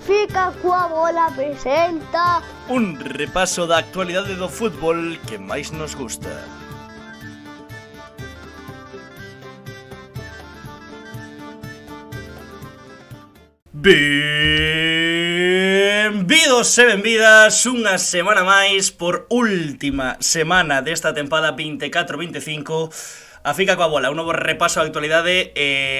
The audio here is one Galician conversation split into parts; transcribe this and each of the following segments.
Fica coa bola presenta un repaso da actualidade do fútbol que máis nos gusta. Benvidos e benvidas unha semana máis por última semana desta tempada 24-25 a Fica coa bola, un novo repaso da actualidade.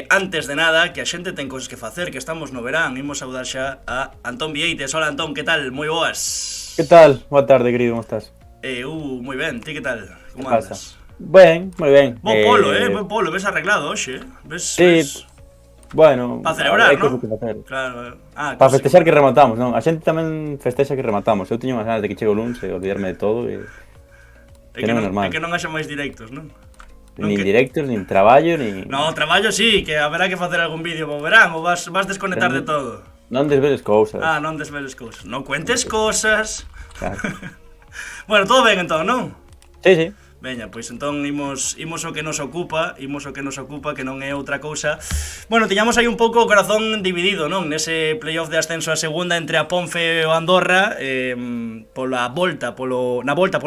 Antes de nada, que a xente ten cosas que facer, que estamos no verán. Imos saudar xa a Antón Vieites. Hola Antón, que tal? Moi boas. Que tal? Boa tarde, querido, como estás? Moi ben, ti que tal? Como andas? Ben, moi ben. Bo polo, bo polo, ves arreglado hoxe, ves? Sí, ves... bueno, para celebrar, non? Claro, para festexar que rematamos, non? A xente tamén festexa que rematamos. Eu teño unhas ganas de que chegue o luns e olvidarme de todo e... É que non haxa máis directos, non? Nin directos, nin traballo, nin... No, traballo sí, que haberá que facer algún vídeo para o verán, ou vas desconectar de todo. Non desveles cousas. Non desveles cousas. Non cuentes cosas. Claro. Bueno, todo ben entón, non? Sí, sí. Veña, pois entón imos o que nos ocupa, que non é outra cousa. Bueno, tiñamos aí un pouco o corazón dividido, non? Nese playoff de ascenso a segunda entre a Ponfe e o Andorra, na volta polo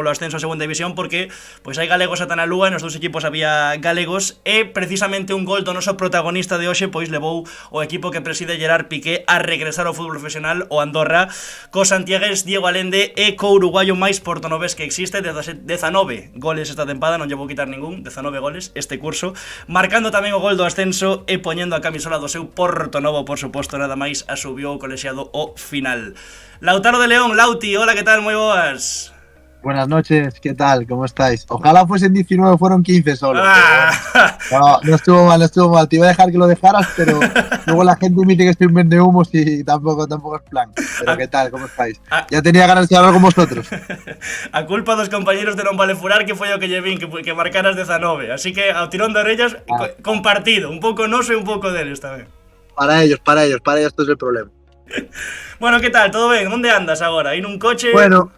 ascenso a segunda división, porque pois hai galegos ata na lúa e nos dous equipos había galegos, e precisamente un gol do noso protagonista de hoxe pois levou o equipo que preside Gerard Piqué a regresar ao fútbol profesional, o Andorra, co santiagués Diego Allende e co uruguayo máis portonovés que existe, 19 goles esta tempada, non lle vou quitar ningún, 19 goles este curso, marcando tamén o gol do ascenso e poñendo a camisola do seu Portonovo, por suposto, nada máis asubiu o colexiado o final. Lautaro de León, Lauti, hola, que tal? Moi boas. Buenas noches, ¿qué tal? ¿Cómo estáis? Ojalá fuesen 19, fueron 15 solo. No estuvo mal. Te iba a dejar que lo dejaras, pero luego la gente me dice que estoy un vendehumos y tampoco es plan. Pero ¿qué tal? ¿Cómo estáis? Ya tenía ganas de hablar con vosotros. A culpa dos compañeros de Non Vale Furar, que foi o que lle vin, que marcaras 19. Así que, ao tirón de orellas, compartido. Un pouco noso e un pouco deles tamén. Para ellos, esto es el problema. Bueno, ¿qué tal? ¿Todo ben? Onde andas agora? ¿En un coche? Bueno,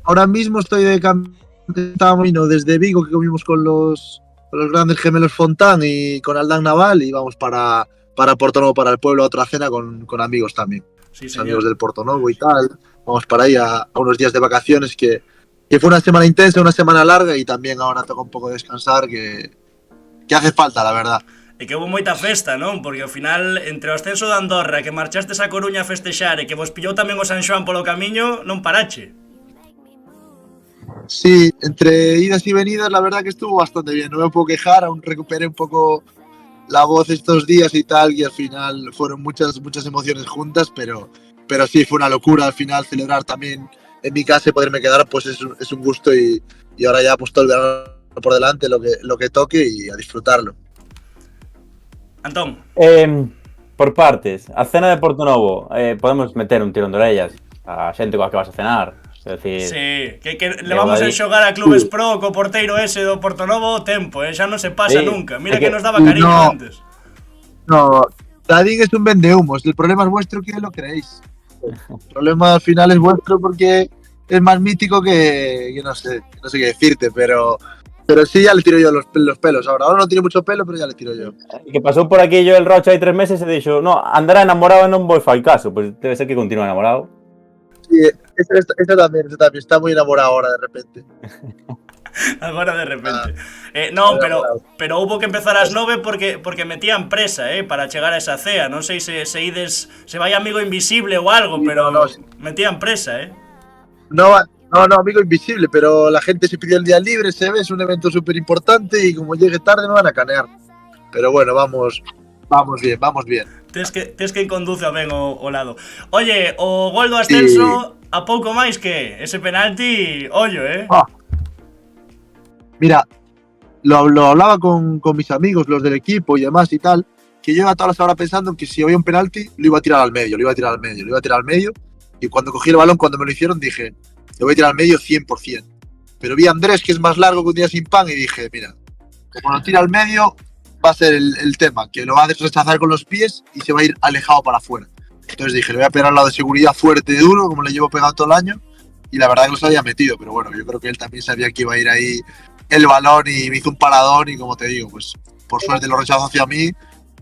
ahora mismo estoy de camino desde Vigo, que comimos con los grandes gemelos Fontán y con Aldán Naval, y vamos para Portonovo, para el pueblo, a otra cena con amigos también. Sí, amigos del Portonovo y tal. Vamos para ahí a unos días de vacaciones, que fue una semana intensa, una semana larga, y también ahora toca un poco descansar, que hace falta, la verdad. E que houve moita festa, non? Porque ao final, entre o ascenso de Andorra, que marchastes a Coruña a festexar e que vos pillou tamén o San Xoán polo camiño, non parache. Sí, entre idas y venidas, la verdad que estuvo bastante bien. No me puedo quejar, aún recuperé un poco la voz estos días y tal, y al final fueron muchas emociones juntas, pero sí, fue una locura al final celebrar también en mi casa y poderme quedar, pues es un gusto, y ahora ya pues todo el verano por delante, lo que toque, y a disfrutarlo. Antón. Por partes, a cena de Portonovo, podemos meter un tirón de orellas a xente coa que vas a cenar. Es decir, sí, que le vamos a xogar a clubes pro co porteiro ese do Portonovo o tempo, xa non se pasa nunca. Mira que nos daba cariño antes. No, Dadín es un vendehumos, el problema es vuestro, que lo creéis. El problema al final es vuestro, porque es más mítico que no sé qué decirte, pero sí, ya le tiro yo los pelos ahora. Ahora no tiene mucho pelo, pero ya le tiro yo. Que pasou por aquí yo el Rocha hai 3 meses e dixo, no, andará enamorado e non vou fai caso. Pues debe ser que continúa enamorado. Sí, esta también está muy enamorado ahora de repente. Agora de repente. Non, pero houbo que empezar ás 9 porque metían presa, para chegar a esa cea. Non sei se ides, se vai amigo invisible ou algo, pero sí. Metían presa, No, amigo invisible, pero la gente se pidió el día libre, se ve, es un evento súper importante, y como llegue tarde me van a canear. Pero bueno, vamos bien. Tes que conduce ben o lado. Oye, o gol do ascenso, sí. A pouco máis que ese penalti, ollo, Mira, lo hablaba con mis amigos, los del equipo y demás y tal, que yo iba todas las horas pensando que si había un penalti, lo iba a tirar al medio, y cuando cogí el balón, cuando me lo hicieron, dije, lo voy a tirar al medio 100%. Pero vi a Andrés, que es más largo que un día sin pan, y dije, mira, como lo tira al medio, va a ser el tema, que lo va a rechazar con los pies y se va a ir alejado para afuera. Entonces dije, le voy a pegar al lado de seguridad fuerte y duro, como le llevo pegado todo el año, y la verdad que los había metido, pero bueno, yo creo que él también sabía que iba a ir ahí el balón, y me hizo un paradón, y como te digo, pues por suerte lo rechazó hacia mí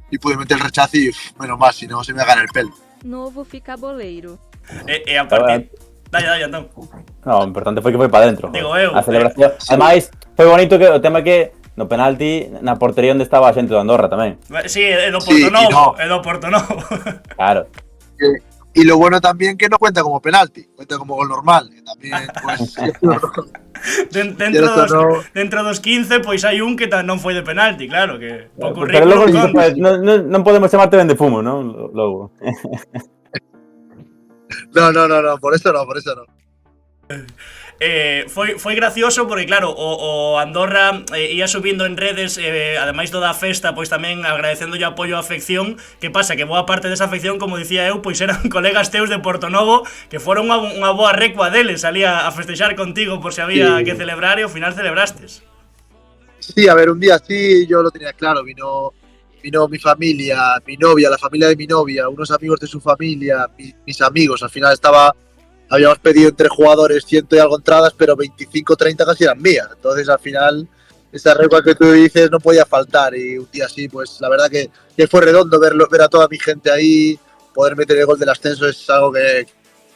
y pude meter el rechazo, y menos mal, si no se me gana el pelo. novo ficaboleiro. E a partir... Dale, Antón. No, o importante foi que foi para dentro. Digo eu. A celebración. Ademais, foi bonito que o tema que no penalti, na portería onde estaba a xente do Andorra tamén. Sí, é do Sí, Portonovo, y no. é do Portonovo. Claro. Y lo bueno también que no cuenta como penalti, cuenta como gol normal. Que también, pues, Dentro dos 15, pois hai un que non foi de penalti, claro, que o Pero currículum logo conta. non podemos chamarte ben de fumo, non? Logo. no, por eso no. Foi gracioso porque claro, o Andorra ia subindo en redes, ademais toda a festa, pois tamén agradecendo o apoio á afección. Que pasa? Que boa parte desa afección, como dicía eu, pois eran colegas teus de Portonovo que foron unha boa recua deles ali a festexar contigo por se había que celebrar e ao final celebrastes. Sí, a ver, un día sí, yo lo tenía claro, vino mi familia, mi novia, la familia de mi novia, unos amigos de su familia, mis amigos, al final habíamos pedido entre jugadores 100 y algo entradas, pero 25 30 casi eran mías. Entonces, al final, esa recua que tú dices no podía faltar. Y un día así, pues la verdad que fue redondo ver a toda mi gente ahí, poder meter el gol del ascenso es algo que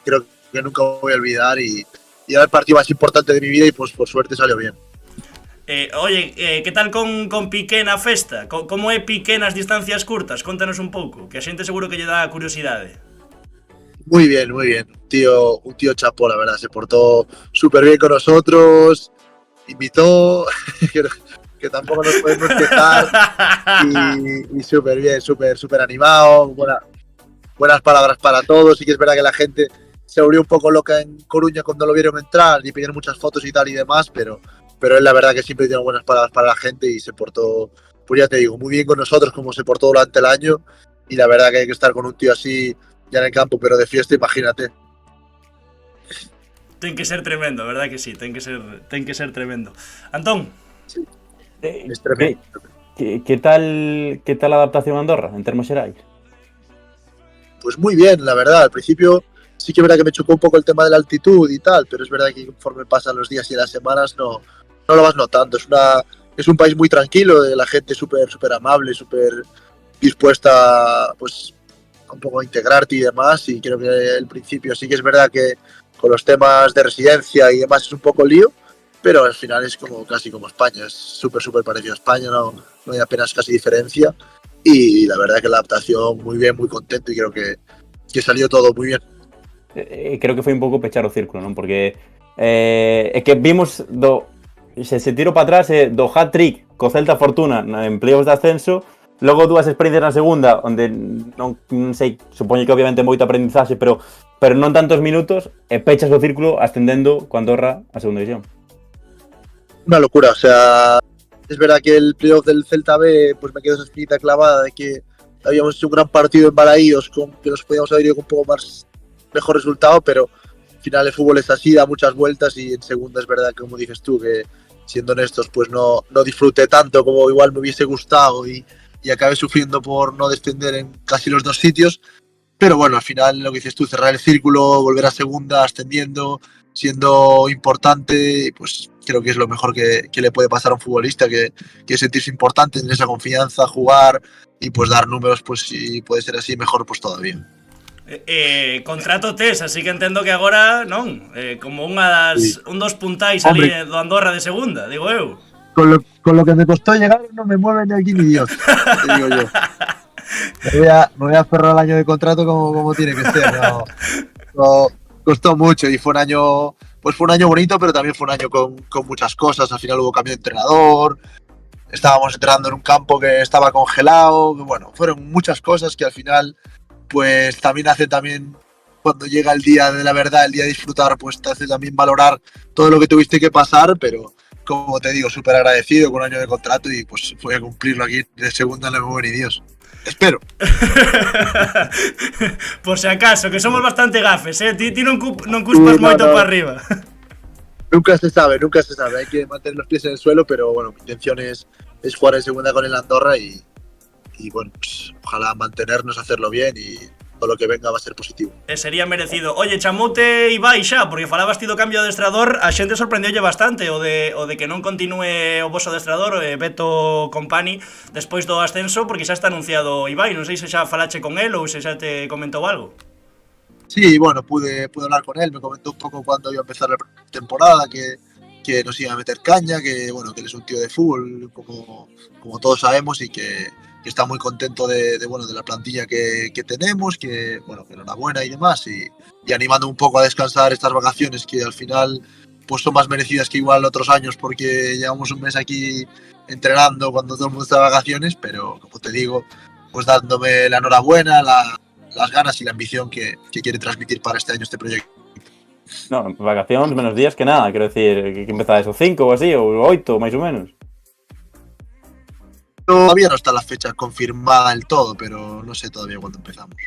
creo que nunca voy a olvidar. Y era el partido más importante de mi vida y pues por suerte salió bien. Oye, que tal con Piqué na festa? Como é Piqué nas distancias curtas? Contanos un pouco, que a xente seguro que lle dá curiosidade. Muy bien. Un tío chapó, la verdad. Se portó súper bien con nosotros. Invitó, que tampoco nos podemos quejar. Y súper bien, súper animado. Buenas palabras para todos. Sí que es verdad que la gente se volvió un poco loca en Coruña cuando lo vieron entrar y pidieron muchas fotos y tal y demás, pero él la verdad que siempre tiene buenas palabras para la gente y se portó, pues ya te digo, muy bien con nosotros como se portó durante el año. Y la verdad que hay que estar con un tío así ya en el campo, pero de fiesta, imagínate. Ten que ser tremendo, verdad que sí, ten que ser tremendo. Antón. Es tremendo. ¿Qué tal la adaptación a Andorra, en términos xerais? Pues muy bien, la verdad. Al principio sí que es verdad que me chocó un poco el tema de la altitud y tal, pero es verdad que conforme pasan los días y las semanas no lo vas notando. Es un país muy tranquilo, de la gente súper amable, súper dispuesta pues un poco a integrarte y demás, y creo que el principio sí que es verdad que con los temas de residencia y demás es un poco lío, pero al final es casi como España, es súper parecido a España, no hay apenas casi diferencia, y la verdad que la adaptación muy bien, muy contento, y creo que salió todo muy bien. Creo que foi un pouco pechar o círculo, non? Porque é que vimos se tiro para atrás do hat-trick co Celta Fortuna en playoffs de ascenso. Logo dúas experiencias na segunda, onde non sei, supoño que obviamente moito aprendizaxe, pero non tantos minutos, e pechas o círculo ascendendo co Andorra a segunda división. Una locura, o sea, es verdad que el playoff del Celta B pues me quedó esa espinita clavada de que habíamos hecho un gran partido en Balaídos, que nos podíamos haber ido con un poco más mejor resultado, pero al final el fútbol es así, da muchas vueltas, y en segunda es verdad que, como dices tú, que siendo honestos, pues no disfruté tanto como igual me hubiese gustado, y acabé sufriendo por no descender en casi los dos sitios, pero bueno, al final lo que dices tú, cerrar el círculo, volver a segunda, ascendiendo, siendo importante, pues creo que es lo mejor que le puede pasar a un futbolista, que sentirse importante, tener esa confianza, jugar y pues dar números, pues si puede ser así, mejor pues todavía. Contrato tes, así que entendo que agora non, como un dos puntais ali do Andorra de segunda, digo eu. Con lo que me costó llegar, no me mueve ni aquí ni Dios, te digo yo. Me voy a aferrar al año de contrato como tiene que ser. No, costó mucho y fue un año bonito, pero también fue un año con muchas cosas. Al final hubo cambio de entrenador, estábamos entrenando en un campo que estaba congelado. Bueno, fueron muchas cosas que al final pues también hace cuando llega el día de la verdad, el día de disfrutar, pues te hace también valorar todo lo que tuviste que pasar, pero como te digo, súper agradecido con un año de contrato y pues voy a cumplirlo aquí de segunda, no me mueve ni Dios. Espero. Por si acaso, que somos bastante gafes, ti non cuspas moito para arriba. Nunca se sabe, hay que mantener los pies en el suelo, pero bueno, mi intención es jugar en segunda con el Andorra y bueno, pues ojalá mantenernos, hacerlo bien y todo lo que venga va a ser positivo. Sería merecido. Oye, chamoute Ibai xa, porque falabas ti do cambio de adestrador, a xente sorprendeulle bastante o de que non continúe o voso adestrador, Beto Company, despois do ascenso, porque xa está anunciado Ibai, non sei se xa falache con el ou se xa te comentou algo. Sí, bueno, pude hablar con él, me comentó un poco cuando iba a empezar la temporada, que nos iba a meter caña, que bueno, que él es un tío de fútbol, como todos sabemos, y que está muy contento de la plantilla que tenemos, que bueno, que enhorabuena y demás, y animando un poco a descansar estas vacaciones, que al final pues son más merecidas que igual otros años, porque llevamos un mes aquí entrenando cuando todo el mundo está de vacaciones, pero como te digo, pues dándome la enhorabuena, las ganas y la ambición que quiere transmitir para este año este proyecto. No, vacacións menos días que nada, quero decir, que empezades o 5 ou así, ou 8, máis ou menos. Todavía no está la fecha confirmada del todo, pero no sé todavía cuándo empezamos.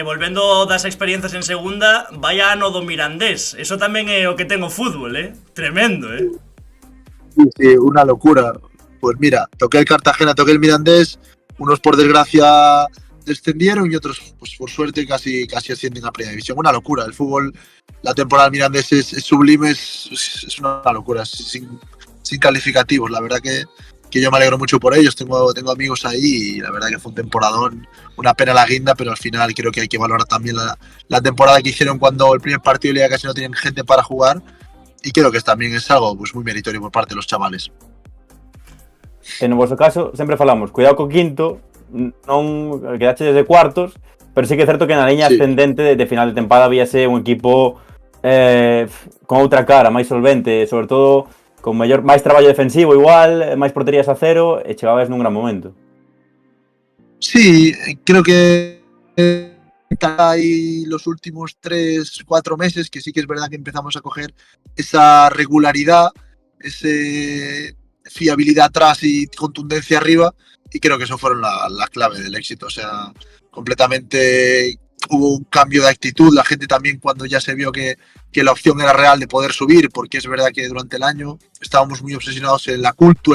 Volvendo das experiencias en segunda, vaya ano do Mirandés. Eso tamén é o que ten o fútbol, tremendo, Sí, una locura. Pues mira, toqué el Cartagena, toqué el Mirandés, unos por desgracia descendieron y otros, pues por suerte, casi ascienden a primera división. Una locura. El fútbol, la temporada del Mirandés es sublime, es una locura, sin calificativos. La verdad que yo me alegro mucho por ellos. Tengo amigos ahí y la verdad que fue un temporadón. Una pena la guinda, pero al final creo que hay que valorar también la temporada que hicieron cuando el primer partido de liga casi no tienen gente para jugar. Y creo que también es algo pues muy meritorio por parte de los chavales. En vosso caso, sempre falamos, cuidado co quinto, non quedache desde cuartos, pero sí que é certo que na liña ascendente de final de tempada víase un equipo con outra cara, máis solvente, sobre todo con máis traballo defensivo igual, máis porterías a cero, e chegabas nun gran momento. Sí, creo que hay los últimos 3-4 meses que sí que es verdad que empezamos a coger esa regularidad, ese fiabilidad atrás y contundencia arriba, y creo que eso fueron la clave del éxito. O sea, completamente hubo un cambio de actitud. La gente también, cuando ya se vio que la opción era real de poder subir, porque es verdad que durante el año estábamos muy obsesionados en la cultu,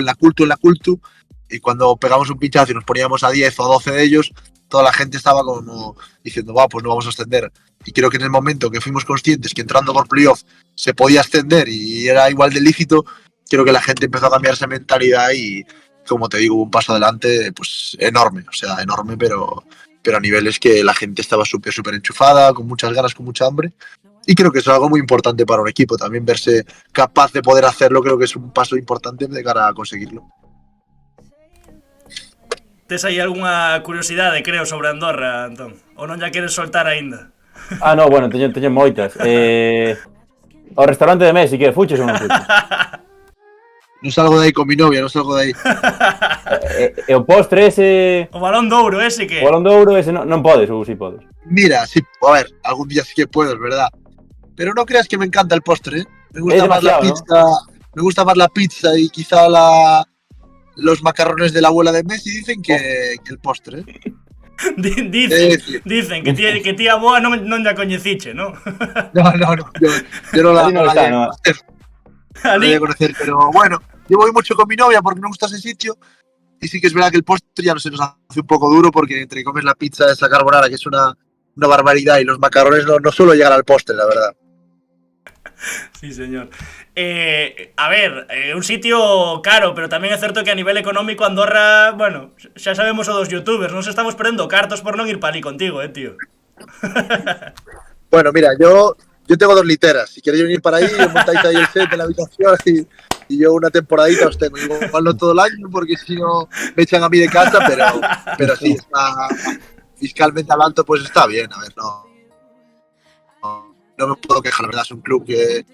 y cuando pegamos un pinchazo y nos poníamos a 10 o a 12 de ellos, toda la gente estaba como diciendo, pues no vamos a ascender. Y creo que en el momento que fuimos conscientes que entrando por playoff se podía ascender y era igual de lícito, creo que la gente empezó a cambiar esa mentalidad y, como te digo, hubo un paso adelante pues enorme, o sea, enorme, pero a niveles que la gente estaba súper enchufada, con muchas ganas, con mucha hambre. Y creo que eso es algo muy importante para un equipo, también verse capaz de poder hacerlo, creo que es un paso importante de cara a conseguirlo. Tes aí algunha curiosidade, creo, sobre Andorra, Antón? Ou non ya queres soltar aínda? No, bueno, teño moitas. O restaurante de Messi, que fuches ou non fuches? No salgo de aí con mi novia, no salgo de aí. E o postre ese... O balón de ouro ese que... O balón de ouro ese non podes, ou si podes? Mira, sí, a ver, algún día sí que puedo, es verdad. Pero no creas que me encanta el postre, ¿eh? Me gusta más la pizza, ¿no? Me gusta más la pizza y quizá los macarrones de la abuela de Messi, dicen que el postre, ¿eh? Dicen que tía boa non ya coñeciche, ¿no? No, yo no la voy a conocer, pero bueno, yo voy mucho con mi novia porque me gusta ese sitio, y sí que es verdad que el postre ya no se nos hace un poco duro, porque entre comer la pizza de esa carbonara, que es una barbaridad, y los macarrones no suelo llegar al postre, la verdad. Sí, señor. A ver, un sitio caro, pero tamén é certo que a nivel económico Andorra, bueno, xa sabemos o dos youtubers, nos estamos perdendo cartos por non ir pa ali contigo, tío. Bueno, mira, yo tengo 2 literas, si queréis venir para ahí, montáis ahí el set de la habitación y yo una temporadita os tengo, igual no todo el año porque si no me echan a mí de casa, pero sí, está, fiscalmente hablando, pues está bien, a ver, no me puedo quejar, la verdad es un club que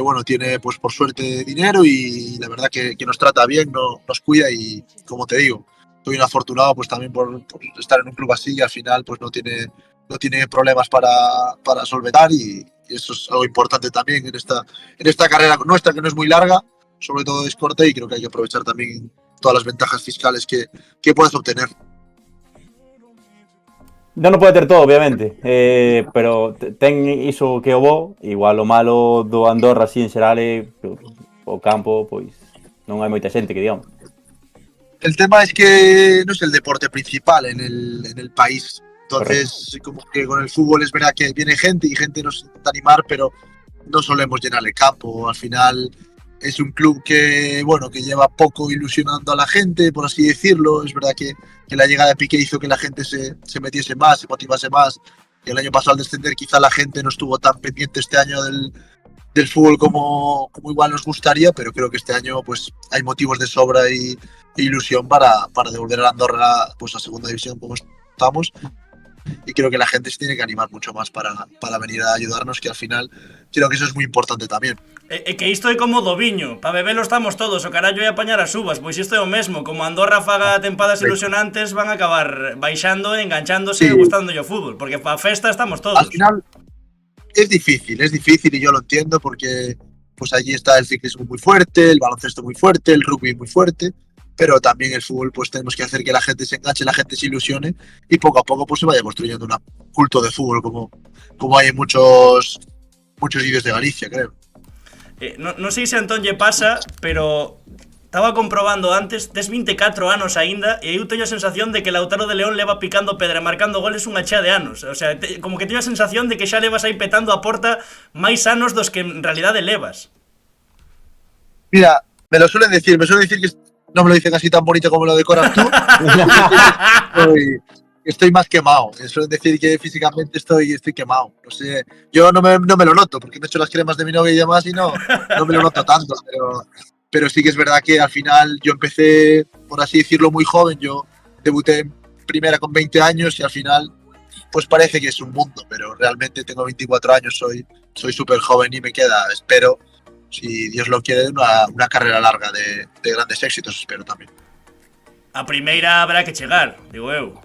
bueno, tiene pues por suerte dinero y la verdad que nos trata bien, nos cuida, y como te digo, soy un afortunado pues también por estar en un club así, y al final pues no tiene problemas para solventar, y eso es algo importante también en esta carrera nuestra, que no es muy larga, sobre todo es corta, y creo que hay que aprovechar también todas las ventajas fiscales que puedes obtener. Non pode ter todo, obviamente, pero ten iso que o bo. Igual o malo do Andorra así en xeral é o campo, pois non hai moita xente que digamos. El tema es que no es el deporte principal en el país. Entonces, como que con el fútbol es verdad que viene gente y gente nos intenta animar, pero no solemos llenar el campo. Al final es un club que, bueno, que lleva poco ilusionando a la gente, por así decirlo. Es verdad que la llegada de Piqué hizo que la gente se metiese más, se motivase más. Y el año pasado al descender quizá la gente no estuvo tan pendiente este año del fútbol como igual nos gustaría, pero creo que este año pues hay motivos de sobra e ilusión para devolver a la Andorra pues a segunda división como estamos, y creo que la gente se tiene que animar mucho más para venir a ayudarnos, que al final creo que eso es muy importante tamén. Que isto é como do viño, pa bebelo estamos todos, o carallo é apañar as uvas, pois isto é o mesmo, como Andorra faga tempadas ilusionantes, van a acabar baixando, enganchándose e gustándolle o fútbol, porque pa festa estamos todos. Al final es difícil y yo lo entiendo porque pues allí está el ciclismo muy fuerte, el baloncesto muy fuerte, el rugby muy fuerte, pero también el fútbol pues tenemos que hacer que la gente se enganche, la gente se ilusione y poco a poco pues se vaya construyendo un culto de fútbol como hay en muchos sitios de Galicia, creo. Non sei se a Antón lle pasa, pero estaba comprobando antes, tes 24 anos aínda e eu teño a sensación de que Lautaro de León leva picando pedra marcando goles unha chea de anos. O sea, como que teño a sensación de que xa levas aí petando a porta máis anos dos que en realidade levas. Mira, me suelen decir que no me lo dicen así tan bonito como lo decoras tú. Estoy más quemado. Me suelen decir que físicamente estoy quemado. No sé, yo no me lo noto porque me echo las cremas de mi novia y demás y no me lo noto tanto, pero sí que es verdad que al final yo empecé, por así decirlo, muy joven. Yo debuté en primera con 20 años y al final pues parece que es un mundo, pero realmente tengo 24 años, soy súper joven y me queda, espero, si Dios lo quiere, una carrera larga de grandes éxitos, espero también. A primeira habrá que chegar, digo eu.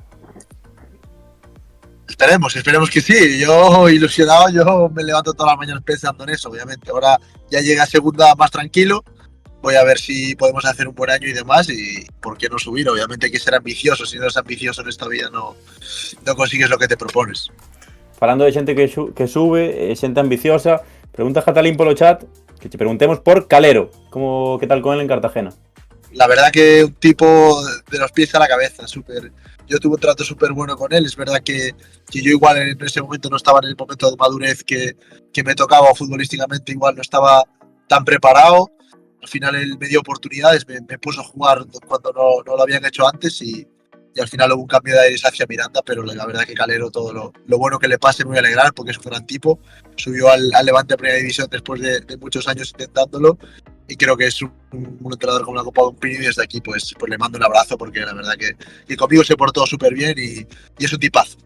Esperemos que sí. Yo ilusionado, yo me levanto todas las mañanas pensando en eso, obviamente. Ahora ya llega segunda más tranquilo. Voy a ver si podemos hacer un buen año y demás, y por qué no subir. Obviamente hay que ser ambicioso. Si no eres ambicioso en esta vida no consigues lo que te propones. Falando de xente que sube, xente ambiciosa, pregunta Jatalín polo chat que te preguntemos por Calero. ¿Qué tal con él en Cartagena? La verdad que un tipo de los pies a la cabeza, súper. Yo tuve un trato súper bueno con él. Es verdad que yo igual en ese momento no estaba en el momento de madurez que me tocaba futbolísticamente, igual no estaba tan preparado. Al final él me dio oportunidades, me puso a jugar cuando no lo habían hecho antes, y al final hubo un cambio de aires hacia Miranda, pero la verdad que Calero, todo lo bueno que le pase me voy a alegrar porque es un gran tipo. Subió al Levante a Primera División después de muchos años intentándolo, y creo que es un entrenador con una copa de un pino, y desde aquí pues le mando un abrazo porque la verdad que conmigo se portó súper bien y es un tipazo.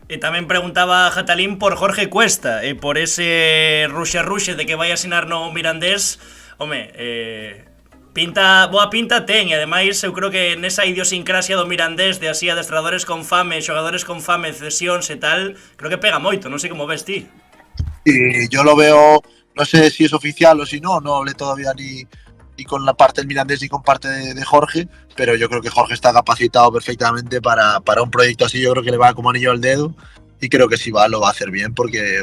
E tamén preguntaba Jatalín por Jorge Cuesta, por ese ruxe de que vai asinar no Mirandés. Home, boa pinta ten, e ademais eu creo que nesa idiosincrasia do Mirandés de así adestradores con fame, xogadores con fame, cesións e tal, creo que pega moito, non sei como ves ti. Y yo lo veo, no sé si es oficial o si no hablé todavía ni con la parte del Mirandés ni con parte de Jorge, pero yo creo que Jorge está capacitado perfectamente para un proyecto así. Yo creo que le va como anillo al dedo, y creo que si lo va a hacer bien porque,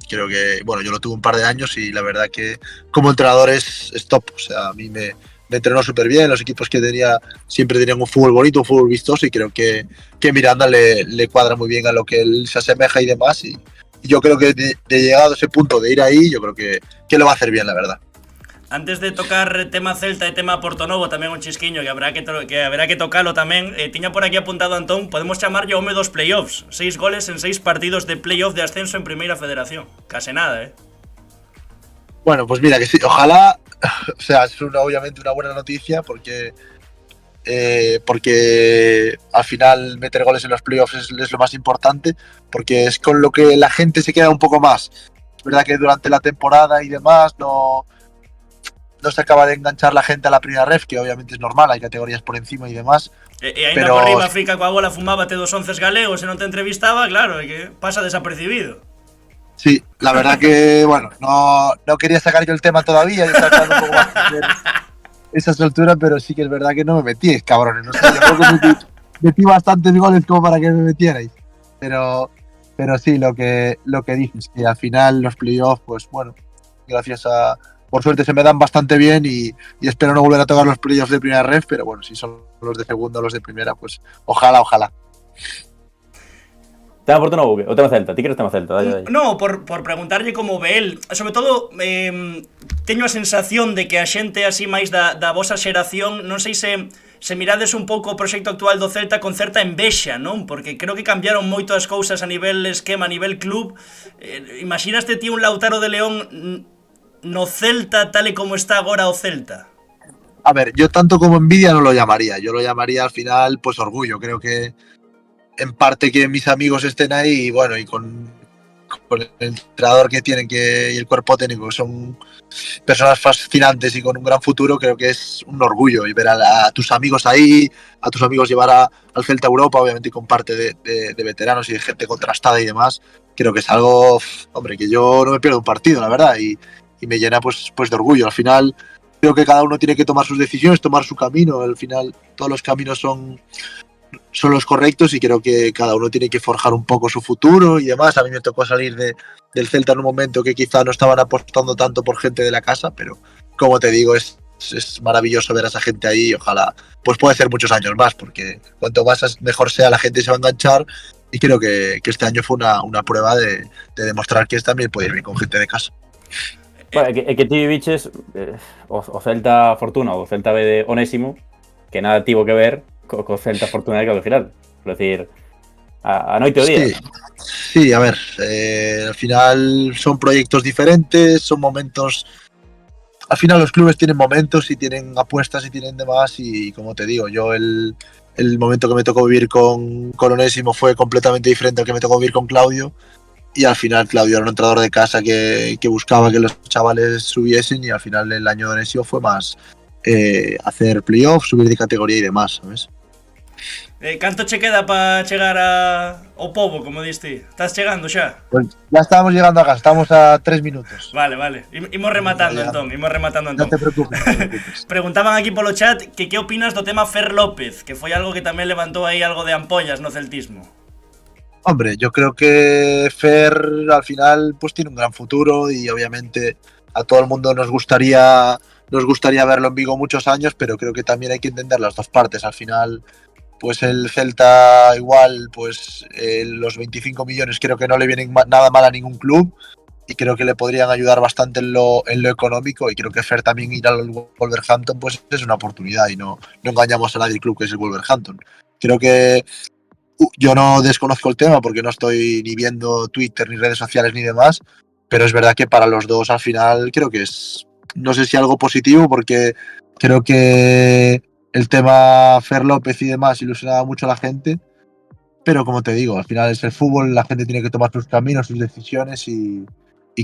creo que, yo lo tuve un par de años y la verdad que como entrenador es top. O sea, a mí me entrenó súper bien. Los equipos que tenía siempre tenían un fútbol bonito, un fútbol vistoso, y creo que Miranda le cuadra muy bien a lo que él se asemeja y demás, y yo creo que de llegado a ese punto de ir ahí, yo creo que lo va a hacer bien, la verdad. Antes de tocar tema Celta e tema Portonovo, tamén un chisquiño que haberá que tocalo tamén. Tiña por aquí apuntado Antón, podemos chamarlle home dos playoffs. 6 goles en 6 partidos de playoff de ascenso en Primeira Federación. Case nada, Bueno, pues mira, que sí, ojalá. O sea, es obviamente una buena noticia porque al final meter goles en los playoffs es lo más importante, porque es con lo que la gente se queda un poco más. Es verdad que durante la temporada y demás no se acaba de enganchar la gente a la primera ref, que obviamente es normal, hay categorías por encima y demás. E ainda por riba Frica coa bola fumábate dos 11 galegos e non te entrevistaba, claro, é que pasa desapercibido. Sí, la verdad que, no quería sacar yo el tema todavía, yo estaba un poco más esa soltura, pero sí que es verdad que no me metí, cabrones. No sé, yo creo que metí bastantes goles como para que me metierais. Pero sí, lo que dices, que al final los playoffs, pues gracias a por suerte se me dan bastante bien y espero no volver a tocar los playoffs de primera ref, pero bueno, si son los de segunda o los de primera, pues ojalá. Tema Fortuna ou tema Celta? Ti queres tema Celta? Dai. No, por preguntarlle como ve el. Sobre todo, teño a sensación de que a xente así máis da vosa xeración, non sei se mirades un pouco o proxecto actual do Celta con certa envexa, non? Porque creo que cambiaron moito as cousas a nivel esquema, a nivel club. Imaginaste ti un Lautaro de León no Celta tal e como está agora o Celta? A ver, yo tanto como envidia no lo llamaría, yo lo llamaría al final pues orgullo, creo que en parte que mis amigos estén ahí y bueno, y con el entrenador que tienen y el cuerpo técnico, son personas fascinantes y con un gran futuro, creo que es un orgullo y ver a tus amigos ahí, a tus amigos llevar al Celta a Europa, obviamente con parte de veteranos y de gente contrastada y demás, creo que es algo, hombre, que yo no me pierdo un partido, la verdad, y me llena pues de orgullo. Al final creo que cada uno tiene que tomar sus decisiones, tomar su camino, al final todos los caminos son los correctos y creo que cada uno tiene que forjar un poco su futuro y demás. A mí me tocó salir del Celta en un momento que quizá no estaban apostando tanto por gente de la casa, pero como te digo, es maravilloso ver a esa gente ahí y ojalá pues puede ser muchos años más, porque cuanto más mejor sea la gente se va a enganchar y creo que este año fue una prueba de demostrar que también puede ir bien con gente de casa. Bueno, é que ti viches o Celta Fortuna ou o Celta B de Onésimo, que nada tivo que ver co Celta Fortuna de Claudio Giraldo. Quero decir, a noite o día. Sí, a ver, al final son proyectos diferentes, son momentos. Al final los clubes tienen momentos y tienen apuestas y tienen demás y como te digo, yo el momento que me tocó vivir con Onésimo fue completamente diferente al que me tocó vivir con Claudio. Y al final Claudio era un entrenador de casa que buscaba que los chavales subiesen y al final el año de Onésimo fue más hacer playoffs, subir de categoría y demás, ¿sabes? Canto che queda para chegar ao pobo, como diste? Estás chegando xa? Pues ya estábamos llegando a casa, estamos a 3 minutos. Vale. Imos rematando entón. No te preocupes. Preguntaban aquí polo chat que opinas do tema Fer López, que foi algo que tamén levantou aí algo de ampollas no celtismo. Hombre, yo creo que Fer al final pues tiene un gran futuro y obviamente a todo el mundo nos gustaría verlo en Vigo muchos años, pero creo que también hay que entender las dos partes. Al final, pues el Celta igual, pues los 25 millones creo que no le vienen nada mal a ningún club y creo que le podrían ayudar bastante en lo económico y creo que Fer también ir al Wolverhampton pues es una oportunidad y no engañamos a nadie el club que es el Wolverhampton. Creo que yo no desconozco el tema porque no estoy ni viendo Twitter ni redes sociales ni demás, pero es verdad que para los dos al final creo que es, no sé si algo positivo porque creo que el tema Fer López y demás ilusionaba mucho a la gente, pero como te digo, al final es el fútbol, la gente tiene que tomar sus caminos, sus decisiones y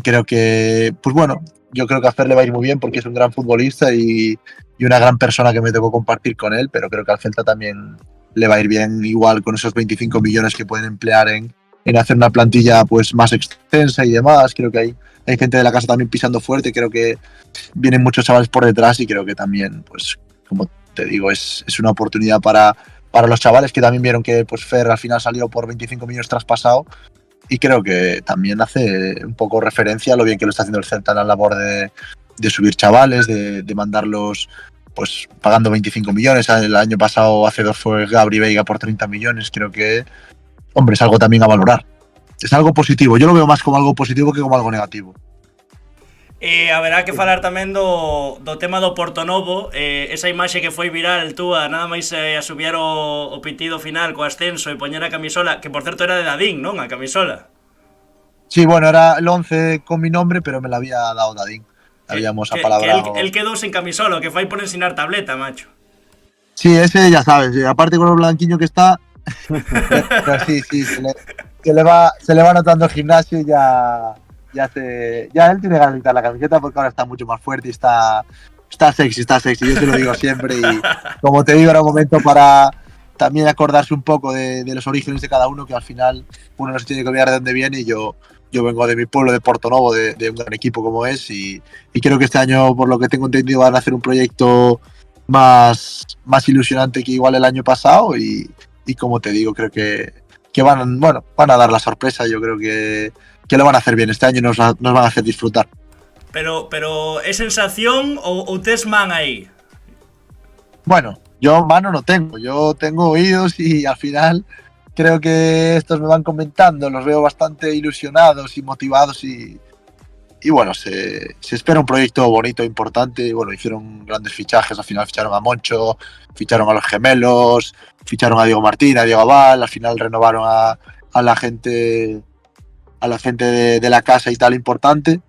creo que, pues bueno, yo creo que a Fer le va a ir muy bien porque es un gran futbolista y una gran persona que me tocó compartir con él, pero creo que al Celta también le va a ir bien igual con esos 25 millones que pueden emplear en hacer una plantilla pues más extensa y demás. Creo que hay gente de la casa también pisando fuerte, creo que vienen muchos chavales por detrás y creo que también, pues como te digo, es una oportunidad para los chavales que también vieron que pues Fer al final salió por 25 millones traspasado y creo que también hace un poco referencia a lo bien que lo está haciendo el Celta en la labor de subir chavales, de mandarlos pues pagando 25 millones, el año pasado hace 2 fue Gabri Veiga por 30 millones, creo que, hombre, es algo también a valorar. Es algo positivo, yo lo veo más como algo positivo que como algo negativo. Haberá que falar tamén do tema do Portonovo, esa imaxe que foi viral túa, nada máis a subir o pitido final co ascenso e poñer a camisola, que por certo era de Dadín, non? A camisola. Sí, bueno, era el 11 con mi nombre, pero me la había dado Dadín. Habíamos apalabrado. Que él quedou sin camisola, que fai por ensinar tableta, macho. Sí, ese ya sabes, aparte con lo blanquiño que está, pero sí, se le va notando el gimnasio y ya él tiene ganas de quitar la camiseta porque ahora está mucho más fuerte y está sexy, yo te lo digo siempre y como te digo era un momento para también acordarse un poco de los orígenes de cada uno, que al final uno no se tiene que olvidar de dónde viene y yo vengo de mi pueblo, de Portonovo, de un gran equipo como es y creo que este año, por lo que tengo entendido, van a hacer un proyecto más ilusionante que igual el año pasado y como te digo, creo que van a dar la sorpresa, yo creo que lo van a hacer bien este año y nos van a hacer disfrutar. Pero é sensación ou tes man aí? Bueno, yo mano no tengo, yo tengo oídos y al final creo que estos me van comentando, los veo bastante ilusionados y motivados y bueno, se espera un proyecto bonito, importante. Y bueno, hicieron grandes fichajes, al final ficharon a Moncho, ficharon a los gemelos, ficharon a Diego Martín, a Diego Abal, al final renovaron a la gente de la casa y tal importante.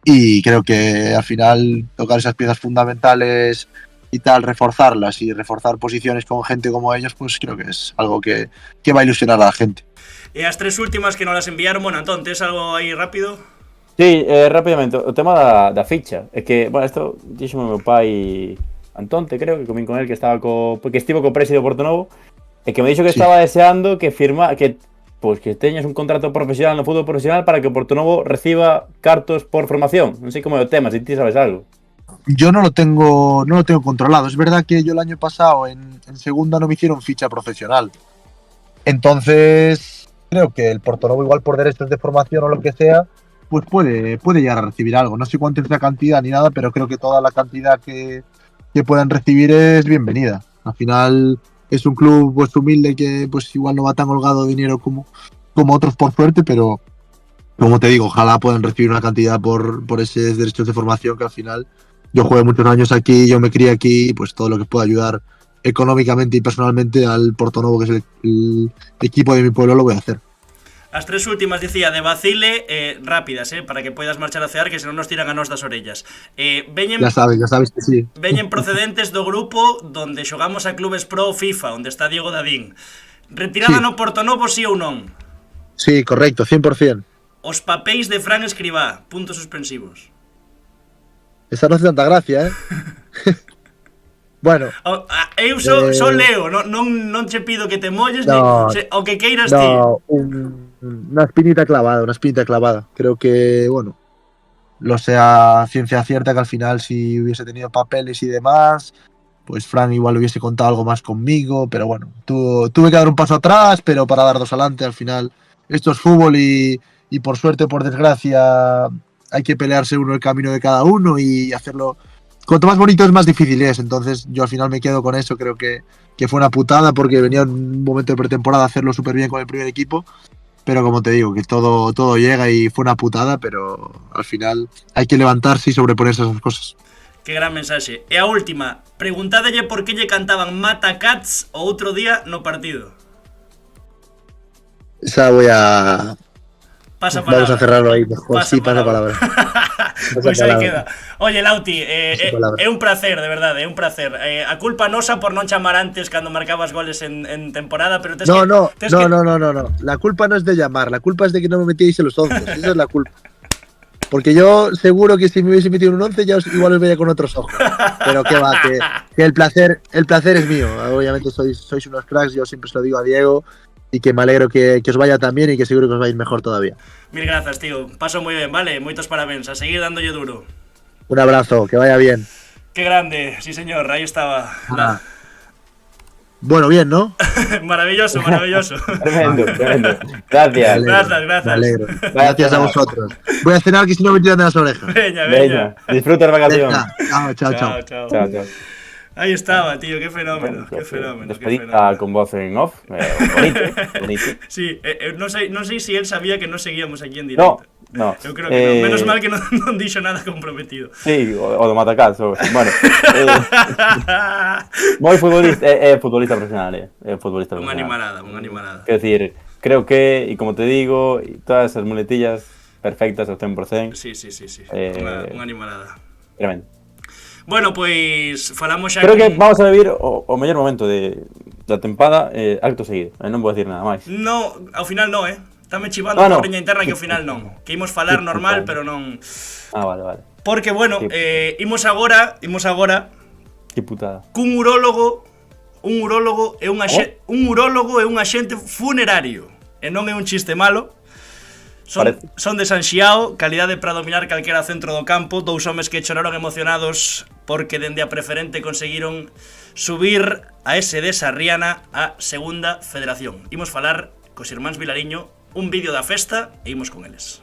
Y creo que al final tocar esas piezas fundamentales y tal, reforzarlas y reforzar posiciones con gente como ellos, pues creo que es algo que va a ilusionar a la gente. E as 3 últimas que nos las enviaron, bueno, Antón, tes algo aí rápido? Sí, rapidamente, o tema da ficha. É que, bueno, isto dixo meu pai Antonte, creo, que comín con él, que estaba porque estivo co presi do Portonovo, e que me dixo que estaba deseando que que teñas un contrato profesional no fútbol profesional para que o Portonovo reciba cartos por formación. Non sei como é o tema, se ti sabes algo. Yo no lo tengo controlado. Es verdad que yo el año pasado en segunda no me hicieron ficha profesional. Entonces, creo que el Portonovo, igual por derechos de formación o lo que sea, pues puede llegar a recibir algo. No sé cuánto es la cantidad ni nada, pero creo que toda la cantidad que puedan recibir es bienvenida. Al final es un club pues humilde que pues igual no va tan holgado de dinero como otros por suerte, pero como te digo, ojalá puedan recibir una cantidad por esos derechos de formación, que al final yo jugué muchos años aquí, yo me crié aquí, pues todo lo que pueda ayudar económicamente y personalmente al Portonovo, que es el equipo de mi pueblo, lo voy a hacer. As 3 últimas, dicía, de vacile, rápidas, para que poidas marchar a cear, que senón nos tiran a nos das orellas. Veñen Ya sabes que sí. Veñen procedentes do grupo donde xogamos a clubes pro FIFA, onde está Diego Dadín. Retirada Sí. no Portonovo, sí ou non? Sí, correcto, 100%. Os papéis de Fran Escribá, puntos suspensivos. Esa no hace tanta gracia, ¿eh? Bueno, Eu só leo, non che pido que te molles, No, o que queiras ti. no, una espinita clavada. Creo que, bueno, lo sea ciencia cierta que al final si hubiese tenido papeles y demás, pues Fran igual hubiese contado algo más conmigo, pero bueno, tuve que dar un paso atrás, pero para dar dos adelante. Al final esto es fútbol y por suerte o por desgracia hay que pelearse uno el camino de cada uno y hacerlo. Cuanto más bonito es, más difícil es. Entonces yo al final me quedo con eso. Creo que fue una putada porque venía en un momento de pretemporada a hacerlo súper bien con el primer equipo. Pero como te digo, que todo llega y fue una putada, pero al final hay que levantarse y sobreponerse a esas cosas. Que gran mensaxe. E a última, preguntádelle por que lle cantaban Mata Cats o outro día no partido. Esa voy a... Pasa palabra. Vamos a cerrarlo ahí mejor. Sí, pasa palabra. Pois aí queda. Oye, Lauti, palabra. é un placer, de verdade, é un placer. A culpa nosa por non chamar antes cando marcabas goles en temporada, pero tes No. que... La culpa no es de llamar, la culpa es de que no me metíais en los 11. Esa es la culpa. Porque yo seguro que si me hubiese metido en un 11 ya igual os veía con otros ojos. Pero que va, que el placer es mío. Obviamente sois unos cracks, yo siempre se lo digo a Diego. Y que me alegro que os vaya tan bien y que seguro que os vais mejor todavía. Mil grazas, tío. Paso moi ben, vale? Moitos parabéns. A seguir dándolle duro. Un abrazo, que vaya bien. Qué grande, sí señor, ahí estaba. Bueno, bien, ¿no? Maravilloso. Tremendo. Gracias. Gracias. Me alegro. Gracias a vosotros. Voy a cenar que si no me tiran de las orejas. Veña. Disfruta la vacación. Chao. Chao. Ahí estaba, tío, qué fenómeno. Despedida con voz en off. Bonito. Sí, non sei se él sabía que non seguíamos aquí en directo. No. Eu creo que non. Menos mal que non dixo nada comprometido. Sí, o do Matacats. Bueno. Moi futbolista, futbolista profesional, futbolista profesional. Unha animalada. Quero decir, creo que, e como te digo, todas esas muletillas perfectas ao 100%. Sí. Unha animalada. Tremendo. Bueno, pois falamos xa. Creo que vamos a vivir o mellor momento da tempada acto seguido. Non vou decir nada máis. No, ao final non, Estame chivando no. a riña interna que ao final non. Que imos falar normal, pero non. Vale. Porque, bueno, imos agora Que putada. cun urólogo é un axente funerario. E non é un chiste malo. Son de San Xiao, calidade para dominar calquera centro do campo, dous homes que choraron emocionados porque dende a preferente conseguiron subir a ese de Sarriana a Segunda Federación. Imos falar cos irmáns Vilariño, un vídeo da festa e imos con eles.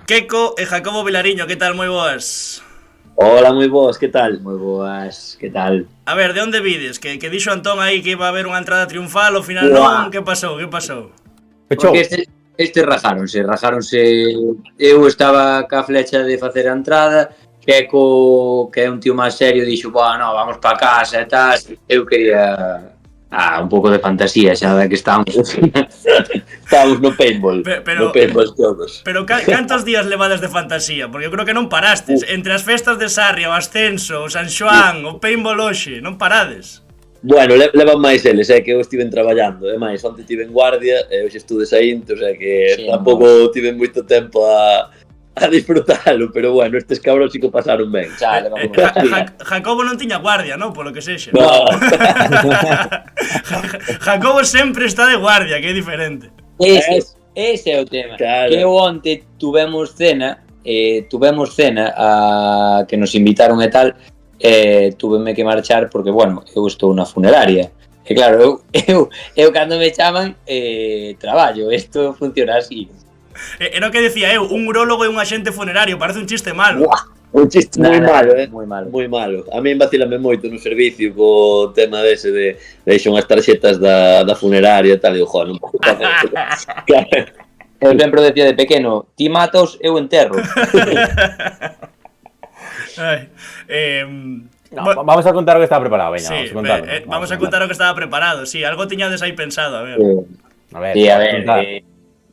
Queco e Jacobo Vilariño, que tal? Moi boas. Hola, moi boas, que tal? Moi boas, que tal? A ver, de onde vides? Que dixo Antón aí que iba a haber unha entrada triunfal, ao final non, que pasou? Pechou. Porque estes rajáronse. Eu estaba ca flecha de facer a entrada, Queco, que é un tío máis serio, dixo, bueno, vamos pa casa e tal. Eu quería un pouco de fantasía, xa da que estamos no paintball, no paintball todos. Pero cantos días levades de fantasía? Porque eu creo que non parastes. Entre as festas de Sarria, o Ascenso, o San Xoán, o paintball hoxe, non parades. Bueno, levan máis eles, que eu estiven traballando, máis, onte tive en guardia, e hoxe estude saínte, o sea que tampouco tive moito tempo a disfrutalo, pero bueno, estes cabros sí que pasaron ben. Jacobo non tiña guardia, non? Polo que sexa. No. Jacobo sempre está de guardia, que é diferente. Ese é o tema. Claro. Que onte tuvemos cena a que nos invitaron e tal, tuveme que marchar porque, bueno, eu estou na funeraria. E claro, eu cando me chaman, traballo, isto funciona así. Era o que decía eu, un urólogo e un agente funerario, parece un chiste malo. Buah, un chiste moi malo, moi malo. A mí vacílame moito no servicio co tema dese de deixo unhas tarxetas da funeraria e tal, e digo, joder, non podo facer isto. Eu sempre decía de pequeno, ti matos, eu enterro. Vamos a contar o que estaba preparado, veña, sí, vamos a contarlo. Vamos a contar o que estaba preparado, sí, algo tiñades aí pensado, a ver. A ver, sí, a ver,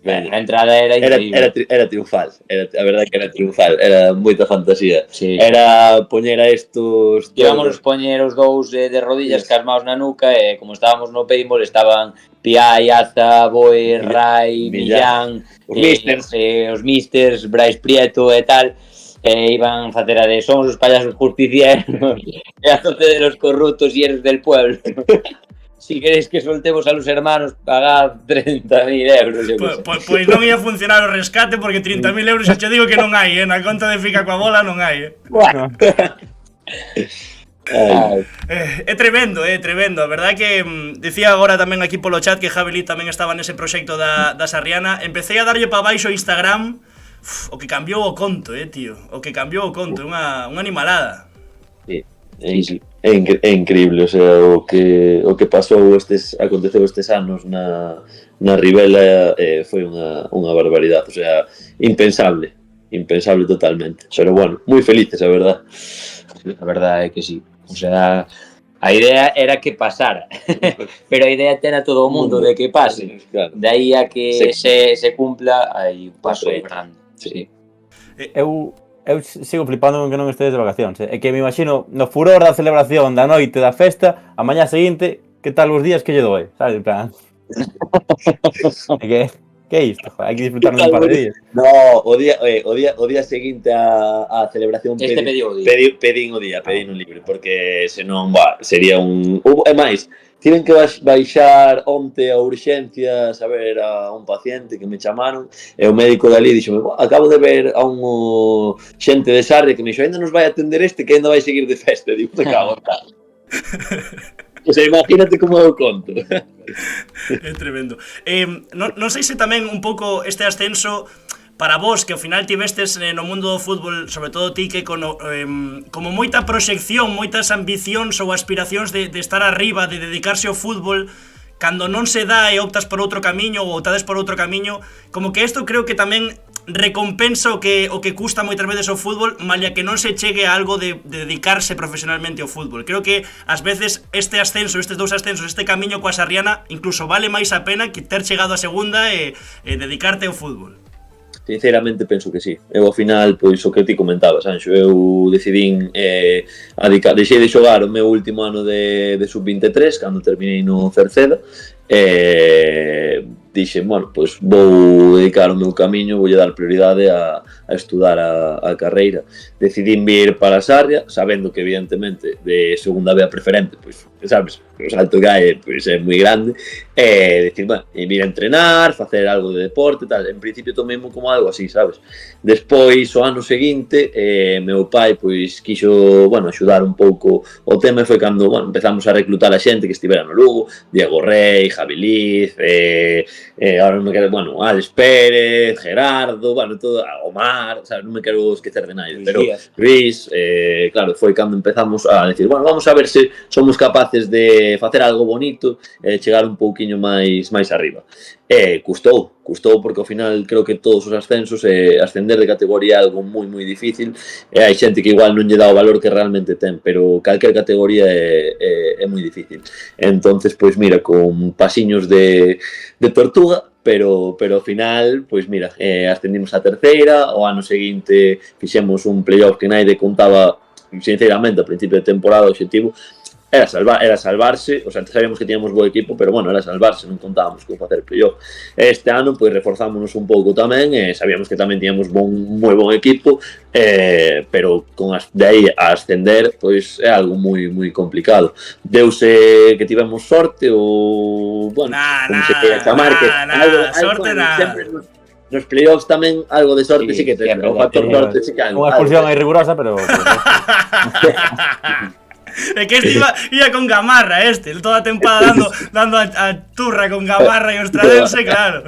a entrada era increíble. Era triunfal, a verdade que era triunfal, era moita fantasía. Sí. Era poñer a estos... Íbamos poñer os dous de rodillas casmaos na nuca e como estábamos no paintball estaban Piai, Aza, Boi, Rai, Millán, os Misters, Brais Prieto e tal, e iban facer a de somos os payasos justicieros e a zote de los corruptos y eres del pueblo. Si queréis que soltemos a los hermanos, pagad 30.000 euros. Pois non ia funcionar o rescate porque 30.000 euros xa te digo que non hai, na conta de Fica coa bola non hai. Bueno. É tremendo, a verdade que decía agora tamén aquí polo chat que Javi tamén estaba nese proxecto da Sarriana. Empecé a darlle pa baixo o Instagram, o que cambiou o conto, tío, unha animalada. Sí. É increíble, o sea, o que pasou aconteceu estes anos na Ribela foi unha barbaridade, o sea, impensable totalmente, pero bueno, moi felices, a verdade é que sí, o sea, a idea era que pasara, pero a idea tena todo o mundo de que pase, claro. De aí a que se cumpla, hai un paso grande, sí. Eu sigo flipando con que non estedes de vacacións. É que me imagino no furor da celebración da noite da festa, a mañá seguinte, que tal os días que lle doe, sabes, en plan. Que é isto, joder, hai que disfrutar un par de días. No, o día seguinte a celebración pedín un libre, porque senón, sería un... É máis, tiven que baixar onte a urxencias a ver a un paciente que me chamaron e o médico dali dixome, acabo de ver a un xente de Sarria que me dixo, ainda nos vai atender que ainda vai seguir de festa. Digo, me cago en tal. O sea, imagínate como eu conto. É tremendo. Non sei se tamén un pouco este ascenso para vos, que ao final tivestes no mundo do fútbol, sobre todo ti, que como moita proxección, moitas ambicións ou aspiracións de estar arriba, de dedicarse ao fútbol, cando non se dá e optas por outro camiño ou optades por outro camiño, como que isto creo que tamén recompensa o que custa moitas veces o fútbol, malia que non se chegue a algo de dedicarse profesionalmente ao fútbol. Creo que ás veces este ascenso, estes dous ascensos, este camiño coa Sarriana, incluso vale máis a pena que ter chegado a segunda e dedicarte ao fútbol. Sinceramente penso que sí. Eu ao final, pois o que ti comentabas, Anxo, eu decidín deixei de xogar o meu último ano de sub-23 cando terminei no Cerceda dixen, bueno, pois vou dedicar o meu camiño, voulle dar prioridade a estudar a carreira. Decidín vir para Sarria, sabendo que evidentemente de segunda B a preferente, pois, sabes, o salto que hai pois, é moi grande, e decir, bueno, vir a entrenar, facer algo de deporte, tal. En principio tomeimo como algo así, sabes? Despois, o ano seguinte, meu pai pois quixo, bueno, axudar un pouco o tema, e foi cando, bueno, empezamos a reclutar a xente que estivera no Lugo, Diego Rey, Javi Liz, ahora non me quero, bueno, Alex Pérez, Gerardo, bueno, todo, Omar, o sea, non me quero esquecer de nadie, pero Luis, claro, foi cando empezamos a decir, bueno, vamos a ver se somos capaces de facer algo bonito e chegar un pouquiño máis arriba. Custou porque ao final creo que todos os ascensos ascender de categoría é algo moi difícil, e hai xente que igual non lle dá o valor que realmente ten, pero calquer categoría é moi difícil. Entonces, pois mira, con pasiños de tortuga, pero ao final, pois mira, ascendimos a terceira, o ano seguinte fixemos un playoff que naide contaba, sinceramente, a principio de temporada o objetivo era salvarse, o sea, sabíamos que tiñamos bo equipo, pero bueno, era salvarse, non contábamos con facer playoff. Este ano, pois, reforzámonos un pouco tamén, sabíamos que tamén tiñamos moi bon equipo, pero de aí a ascender, pois, é algo moi complicado. Deuse que tivemos sorte, ou, bueno, como se queira chamar, que sorte nada. Nos playoffs tamén algo de sorte sí que ten, o factor sorte sí que hai. Unha expulsión aí rigurosa, pero... É que este ia con Gamarra, toda a tempada dando a turra con Gamarra e o Estradense, claro.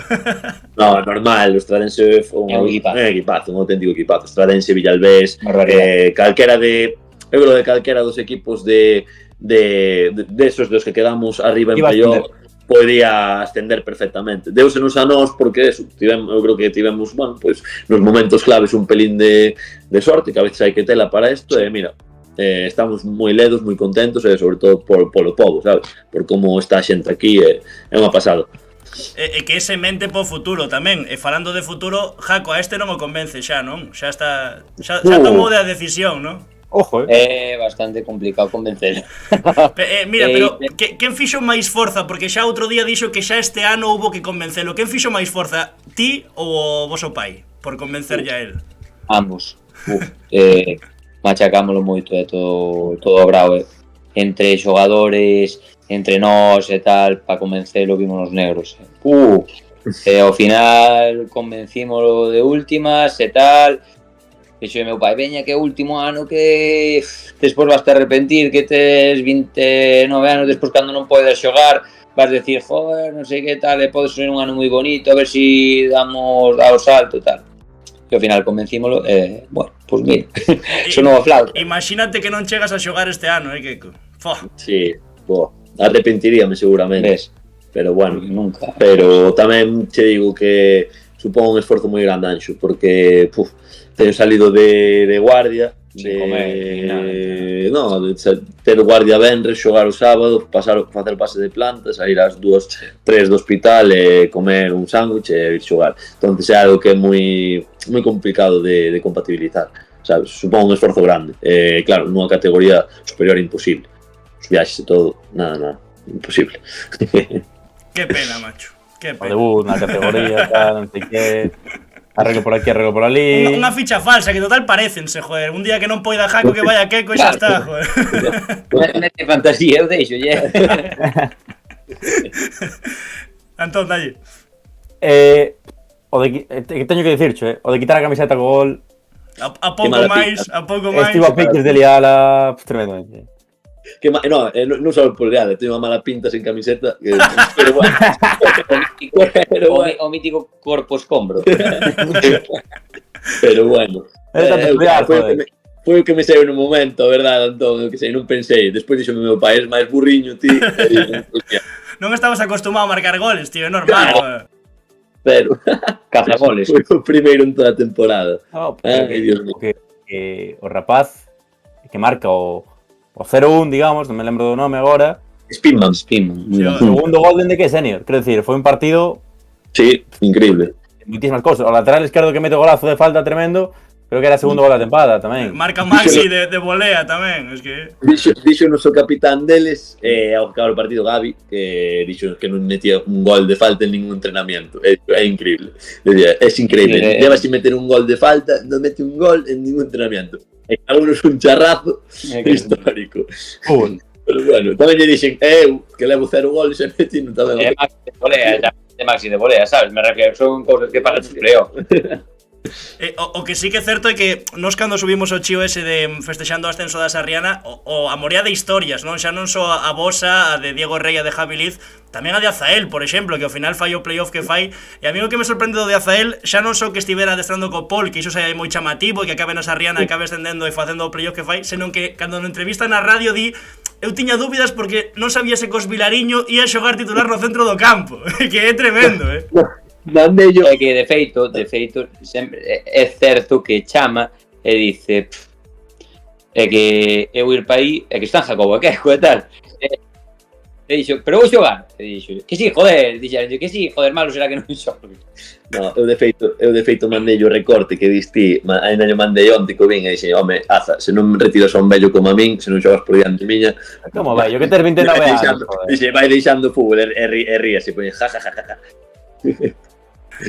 No, normal, o Estradense foi un equipazo, un auténtico equipazo. Estradense, Villalbés, calquera dos equipos de esos dos que quedamos arriba en playoff podía ascender perfectamente. Deusenos a nós porque eu creo que tivemos, bueno, pois nos momentos claves un pelín de sorte, que a veces hai que tela para isto, e mira, estamos moi ledos, moi contentos, e sobre todo polo povo, sabes? Por como está a xente aquí, é unha pasada. E que é semente po futuro tamén. E falando de futuro, Jaco, a non o convence xa, non? Xa tomou a decisión, non? Ojo, é bastante complicado convencer. Mira, pero quen fixo máis forza? Porque xa outro día dixo que xa este ano houbo que convencelo. Quen fixo máis forza? Ti ou o voso pai? Por convencer ya el? Ambos. Machacámoslo moito, todo bravo, entre xogadores, entre nós e tal, para convencelo vimos os negros. Ao final convencímoslo de últimas e tal. Dixo meu pai, veña que é o último ano que despois vas te arrepentir, que tes 29 anos, despois cando non podes xogar vas decir, joder, non sei que tal, e podes ser un ano moi bonito, a ver si damos o salto e tal. E ao final convencímolo, bueno, pois mira, sonou a flauta. Imagínate que non chegas a xogar este ano, Keiko. Sí, arrepentiríame seguramente. Ves? Pero bueno, nunca. Pero tamén che digo que supón un esforzo moi grande, Anxo, porque teño salido de guardia, ter guardia venres, xogar o sábado, facer pase de planta, sair ás 2, 3 do hospital e comer un sándwich e ir xogar. Entón é algo que é moi complicado de compatibilizar, sabes? Supón un esforzo grande. Claro, nunha categoría superior imposible. Os viaxes e todo, nada, imposible. Que pena, macho. Que pena. O debut na categoría, tal, non sei que... Arreglo por aquí, arreglo por ali... Unha ficha falsa, que total parecense, joder. Un día que non poida Jaco, que vaya Keiko e xa está, joder. Mete fantasía, eu deixo, Antón, dalle. Teño que dicircho, o de quitar a camiseta co gol... A pouco máis. Estivo a piques de liala tremendamente. Non só por liada, teño unha mala pinta sen camiseta, pero bueno. O mítico corpo escombro. Pero bueno. Foi o que me saiu no momento, a verdade, Antón, que sei, non pensei. Despois dixo meu pai, es máis burriño, ti. Non estabas acostumado a marcar goles, tío, é normal. Pero cazagoles. Foi o primeiro en toda a temporada. O rapaz que marca o 0-1, digamos, non me lembro do nome agora. Spinman. O segundo gol dende que é senior. Quero dicir, foi un partido... Sí, increíble. Moitísimas cousas. O lateral esquerdo que mete o golazo de falta tremendo, creo que era o segundo gol da tempada tamén. Marca Maxi de volea tamén, es que... Dixo o noso capitán deles, ao acabar o partido, Gabi, que dixo que non metía un gol de falta en ningún entrenamiento. É increíble. É increíble. Lleva sin meter un gol de falta, non mete un gol en ningún entrenamiento. E algunos un charrazo histórico. Pero bueno, tamén lle dixen que levo 0 goles e metino tamén. De Maxi de volea, sabes? Me refiero, son cousas que para o playoff. O que sí que é certo é que nos cando subimos o chío ese de festexando o ascenso da Sarriana, a morea de historias, non? Xa non só a vosa, a de Diego Rey, a de Javi Liz, tamén a de Azael, por exemplo, que ao final fai o playoff que fai. E a mí o que me sorprende do de Azael xa non só que estivera adestrando co Pol, que iso xa é moi chamativo, e que acabe na Sarriana, acabe ascendendo e facendo o playoff que fai, senón que cando no entrevista na radio di: eu tiña dúbidas porque non sabía se cos Vilariño ia xogar titular no centro do campo. Que é tremendo, Mandello. É que de feito sempre é certo que chama e dice é que eu ir para aí é que están Jacobo Quejo e tal. E dixo, pero vou xogar. E dixo, que sí, joder, dixeron que sí, joder, malo será que non xogue. No, eu de feito mandei o recorte que diste, ainda lle mandei onte que vin e dixen, home, Aza, se non retiras a un vello como a min, se non xogas por diante miña. Como vello, que ter 29 anos, joder. Dixe, vai deixando fútbol e ríase, poñe jajajaja.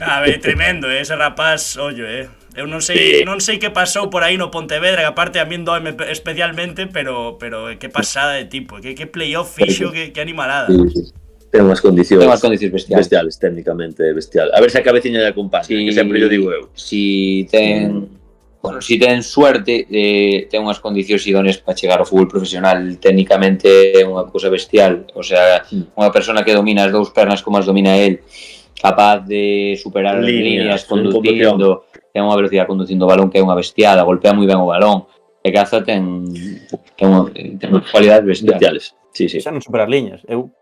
A ver, tremendo, ese rapaz, ollo, Eu non sei que pasou por aí no Pontevedra, que aparte a min doeme especialmente, pero que pasada de tipo, que playoff fixo, que animalada. Ten unhas condicións bestiales, técnicamente bestial. A ver se a cabeciña lle acompaña, que sempre yo digo eu. Si ten suerte, ten unhas condicións idóneas para chegar ao fútbol profesional. Técnicamente é unha cousa bestial, o sea, unha persona que domina as dous pernas como as domina el, capaz de superar líneas conducindo, ten unha velocidade conducindo o balón que é unha bestiada, golpea moi ben o balón, e Caza ten cualidades bestiales. Sí. Xa non superar líneas. Eu,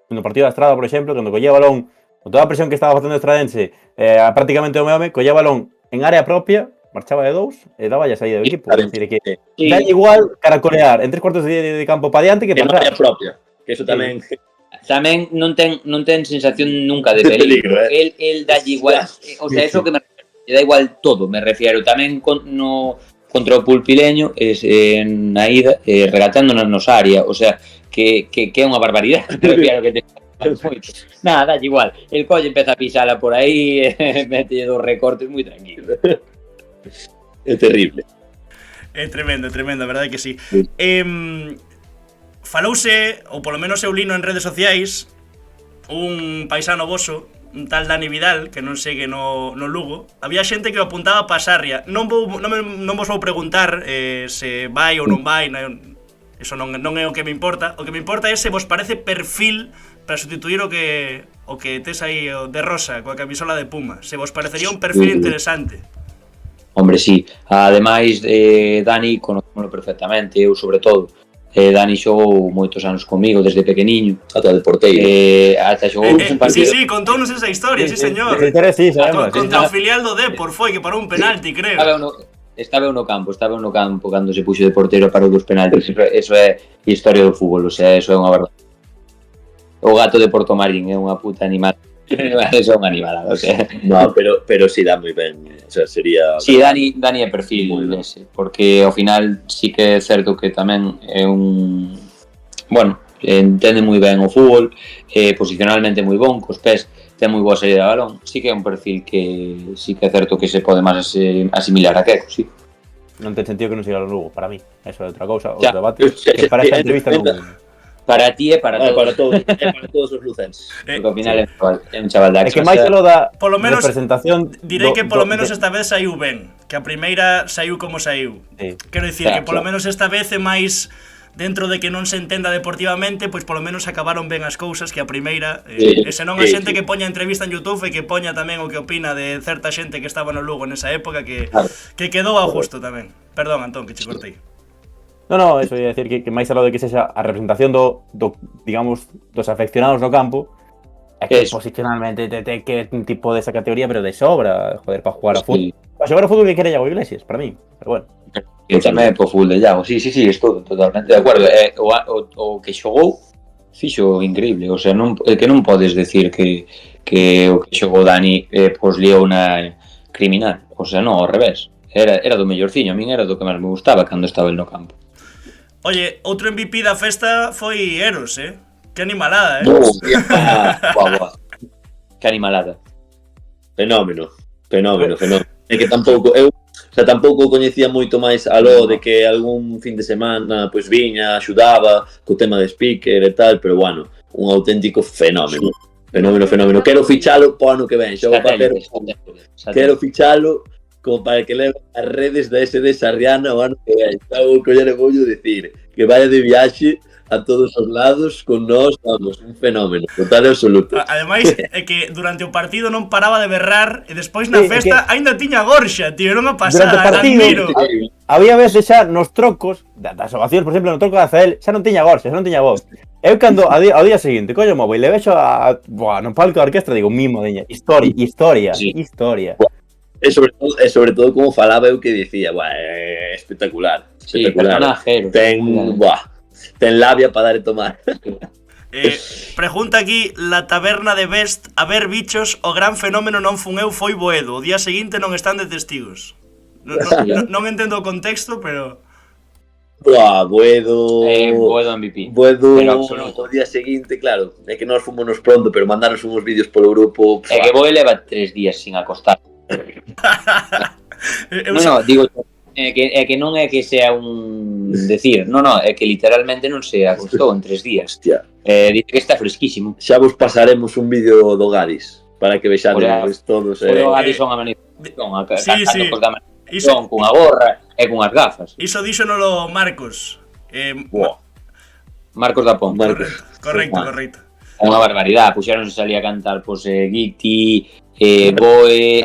no partido da Estrada, por exemplo, cando collía o balón, con toda a presión que estaba facendo o Estradense, prácticamente o meu home, collía o balón en área propia, marchaba de 2 e daba a saída do equipo. É dicir, que dá igual caracolear en 3 cuartos de campo para diante que para atrás. En área propia, que eso tamén... Tamén non ten sensación nunca de peligro. El dá igual, o sea, eso que me refiero, da igual todo, me refiero. Tamén contra o Pulpileño na ida, regatando nos área, o sea, que é unha barbaridade. Me refiero que nada, dá igual. El colle empeza a pisala por aí, mete dos recortes moi tranquilo. É terrible. É tremendo, a verdade que sí. Falouse, ou polo menos eu lino en redes sociais, un paisano voso, un tal Dani Vidal, que non segue no Lugo. Había xente que o apuntaba pa Sarria. Non vos vou preguntar se vai ou non vai, eso non é o que me importa. O que me importa é se vos parece perfil para sustituir o que tes aí de rosa, coa camisola de Puma. Se vos parecería un perfil interesante. Hombre, sí. Ademais, Dani, conocémolo perfectamente, eu sobre todo. Dani xogou moitos anos comigo desde pequeniño, ata de porteiro. Ata xogou un partido. Sí, contounos esa historia, sí, señor. Sí, sabemos. Contra o filial do Depor foi que parou un penalti, creo. Estaba no campo cando se puxo de porteiro para os penaltis. Eso é historia do fútbol, o sea, eso é unha verdade. O gato de Portomarín é unha puta animal. Eso é unha animalada, o sea. No, pero si dá moi ben, o sea, sería... Si, Dani é perfil ese, porque ao final sí que é certo que tamén é un... Bueno, entende moi ben o fútbol, posicionalmente moi bon, cos pés, ten moi boa saída de balón, sí que é un perfil que sí que é certo que se pode máis asimilar a Queco, sí. Non ten sentido que non siga o Lugo, para mí, eso é outra cousa, outro debate, que para esta entrevista non... Para ti e para todos. Para todos os lucenses. Porque ao final é un chaval da Axa. É que máis se lo da representación... Direi que polo menos esta vez saiu ben. Que a primeira saiu como saiu. Quero dicir que polo menos esta vez é máis... Dentro de que non se entenda deportivamente, pois polo menos acabaron ben as cousas que a primeira. E senón a xente que poña entrevista en YouTube e que poña tamén o que opina de certa xente que estaba no Lugo nesa época que quedou a justo tamén. Perdón, Antón, que che cortei. No, eso ia decir que máis aló de que sexa a representación digamos, dos afeccionados no campo, é que posicionalmente ten que un tipo desa categoría, pero de sobra, joder, para jugar a fútbol. Para xogar a fútbol que quere Iago Iglesias, para mí, pero bueno. Eu tamén po fútbol de Iago, sí, estou totalmente de acordo. O que xogou, fixo increíble, o sea, que non podes decir que o que xogou Dani pois liou na criminal, o sea, non, ao revés. Era do mellorciño, a min era do que máis me gustaba cando estaba el no campo. Oye, outro MVP da festa foi Eros, Que animalada, Guau. Que animalada. Fenómeno. É que tampouco, eu sea, tampouco coñecía moito máis aló de que algún fin de semana pois viña, axudaba co tema de speaker e tal, pero bueno, un auténtico fenómeno. Fenómeno. Quero fichalo po ano que ven, xa vou facer. Quero fichalo como para que leve as redes da SD Sarriana o ano que ven. Xa vou coller e voulle dicir que vaya de viaxe a todos os lados con nós, vamos, un fenómeno total e absoluto. Ademais, é que durante o partido non paraba de berrar e despois na festa aínda tiña gorxa, tío, non a pasada, durante o partido, admiro. Había veces xa nos trocos das ovacións, por exemplo, no troco da CL, xa non tiña gorxa, xa non tiña voz. Eu cando ao día seguinte, collo o móvil, le vexo no palco da orquestra, digo, mimo, deña, historia. E sobre todo como falaba eu que dicía, espectacular. Sí, personaje. Ten labia para dar e tomar. Pregunta aquí la taberna de Best. A ver, bichos, o gran fenómeno non fun eu, foi Boedo. O día seguinte non están de testigos. Non entendo o contexto, pero... Boedo MVP. Boedo o día seguinte, claro. É que nós fomos pronto, pero mandaron uns vídeos polo grupo. É que Boedo leva 3 días sin acostar. Digo... É que non é que sea un decir, é que literalmente non se acostou en 3 días. Hostia. Dice que está fresquísimo. Xa vos pasaremos un vídeo do Gadis para que vexades todos. O Gadis son a manifestación, cantando da manifestación, cunha gorra e cunhas gafas. Iso díxonolo Marcos. Marcos da Pon. Correcto. É unha barbaridade, puxeronse ali a cantar Guiti, Boe,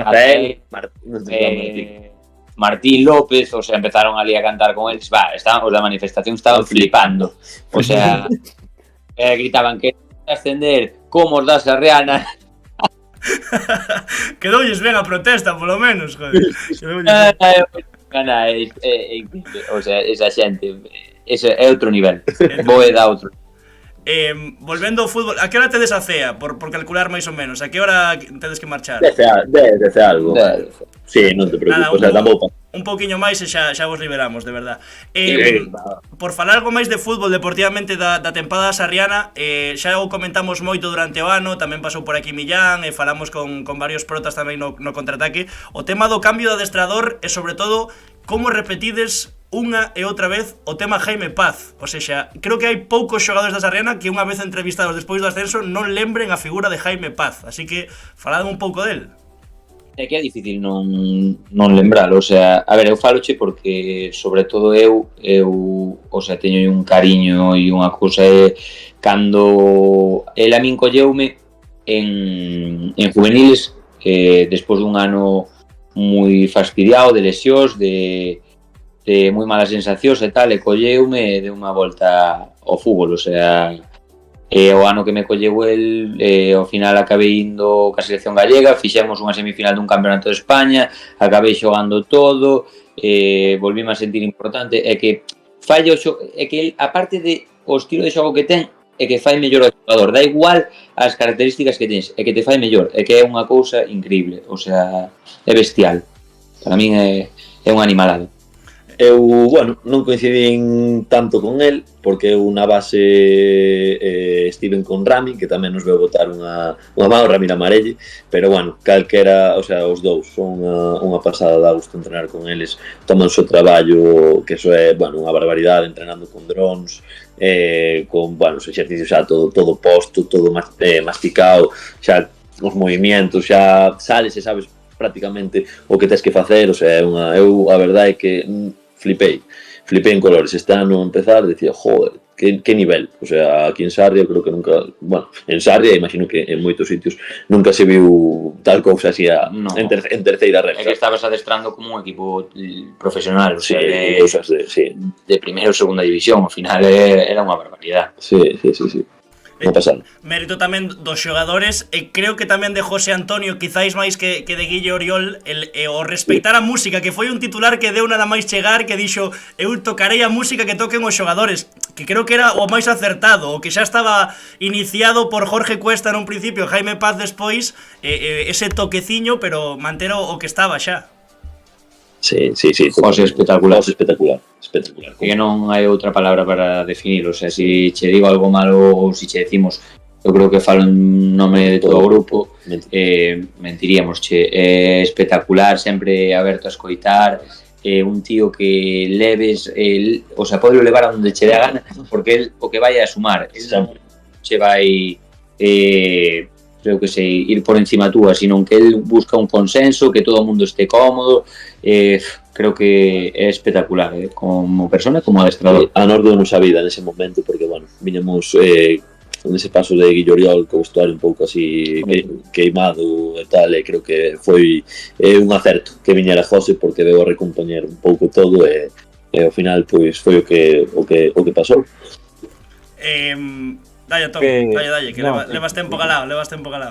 Martín López, o sea, empezaron ali a cantar con eles, os da manifestación estaban flipando, o sea, gritaban que ascender como os da Sarriana. Quedoulles ben a protesta, polo menos, joder. O sea, esa xente, ese é outro nivel, Boe da outro. Volvendo ao fútbol, a que hora tedes a cea? Por calcular máis ou menos, a que hora tedes que marchar? Dece algo. Sí, non te preocupes, o sea, tampouco. Un pouquiño máis e xa vos liberamos, de verdad. Por falar algo máis de fútbol deportivamente da tempada sarriana, xa o comentamos moito durante o ano, tamén pasou por aquí Millán, e falamos con varios protas tamén no contraataque. O tema do cambio de adestrador e, sobre todo, como repetides unha e outra vez o tema Jaime Paz. O sexa, creo que hai poucos xogadores da Sarriana que unha vez entrevistados despois do ascenso non lembren a figura de Jaime Paz. Así que, faladme un pouco del. É que é difícil non lembralo, o sea, a ver, eu faloche porque sobre todo eu, o sea, teño un cariño e unha cousa é cando el a min colleume en juveniles, despois dun ano moi fastidiado de lesións, de moi malas sensacións e tal, e colleume de unha volta ao fútbol, o sea, o ano que me colleu el, ao final acabei indo ca selección gallega, fixemos unha semifinal dun campeonato de España, acabei xogando todo, volvíme a sentir importante, é que falla o xogo, é que aparte de o estilo de xogo que ten, é que fai mellor o xogador, dá igual as características que tens, é que te fai mellor, é que é unha cousa increíble, o sea, é bestial, para min é un animalado. Eu, non coincidín tanto con el, porque eu na base estiven con Rami, que tamén nos veu botar unha mão, Rami Amarelle, pero, calquera, o sea, os dous, son unha pasada, dá gusto entrenar con eles, toman o seu traballo, que eso é, unha barbaridade, entrenando con drones, con, os exercicios xa todo posto, todo masticado, xa os movimentos, xa sales e sabes prácticamente o que tens que facer, o sea, eu a verdade é que flipei en colores. Este ano empezar, decía, joder, que nivel. O sea, aquí en Sarria creo que nunca, en Sarria, imagino que en moitos sitios nunca se viu tal cousa así en terceira reta. É que estabas adestrando como un equipo profesional, o sea, de primeira ou segunda división, ao final era unha barbaridade. Sí. Mérito tamén dos xogadores, e creo que tamén de José Antonio, quizáis máis que de Guille Oriol, o respectar a música, que foi un titular que deu nada máis chegar, que dixo, eu tocarei a música que toquen os xogadores, que creo que era o máis acertado, o que xa estaba iniciado por Jorge Cuesta nun principio, Jaime Paz despois, ese toqueciño, pero manter o que estaba xa. Sí. Espectacular. Espectacular. Que non hai outra palabra para definir, o sea, si che digo algo malo ou si che decimos eu creo que falo en nome de todo o grupo, mentiríamos, é espectacular, sempre aberto a escoitar, un tío que leves, o sea, pode levar a onde che dé a gana, porque el o que vai a sumar, el non che vai, creo que sei, ir por encima túa, sino que el busca un consenso, que todo o mundo esté cómodo, creo que é espectacular, como persona, como adestrador. A nos deu nosa vida nese momento, porque, bueno, viñamos nese paso de Guilloriol, co vestuario un pouco así queimado e tal, e creo que foi un acerto que viñera José, porque debo recompoñer un pouco todo, e ao final, pois, foi o que pasou. Dalle, Tom, dalle, que no, levas tempo calado.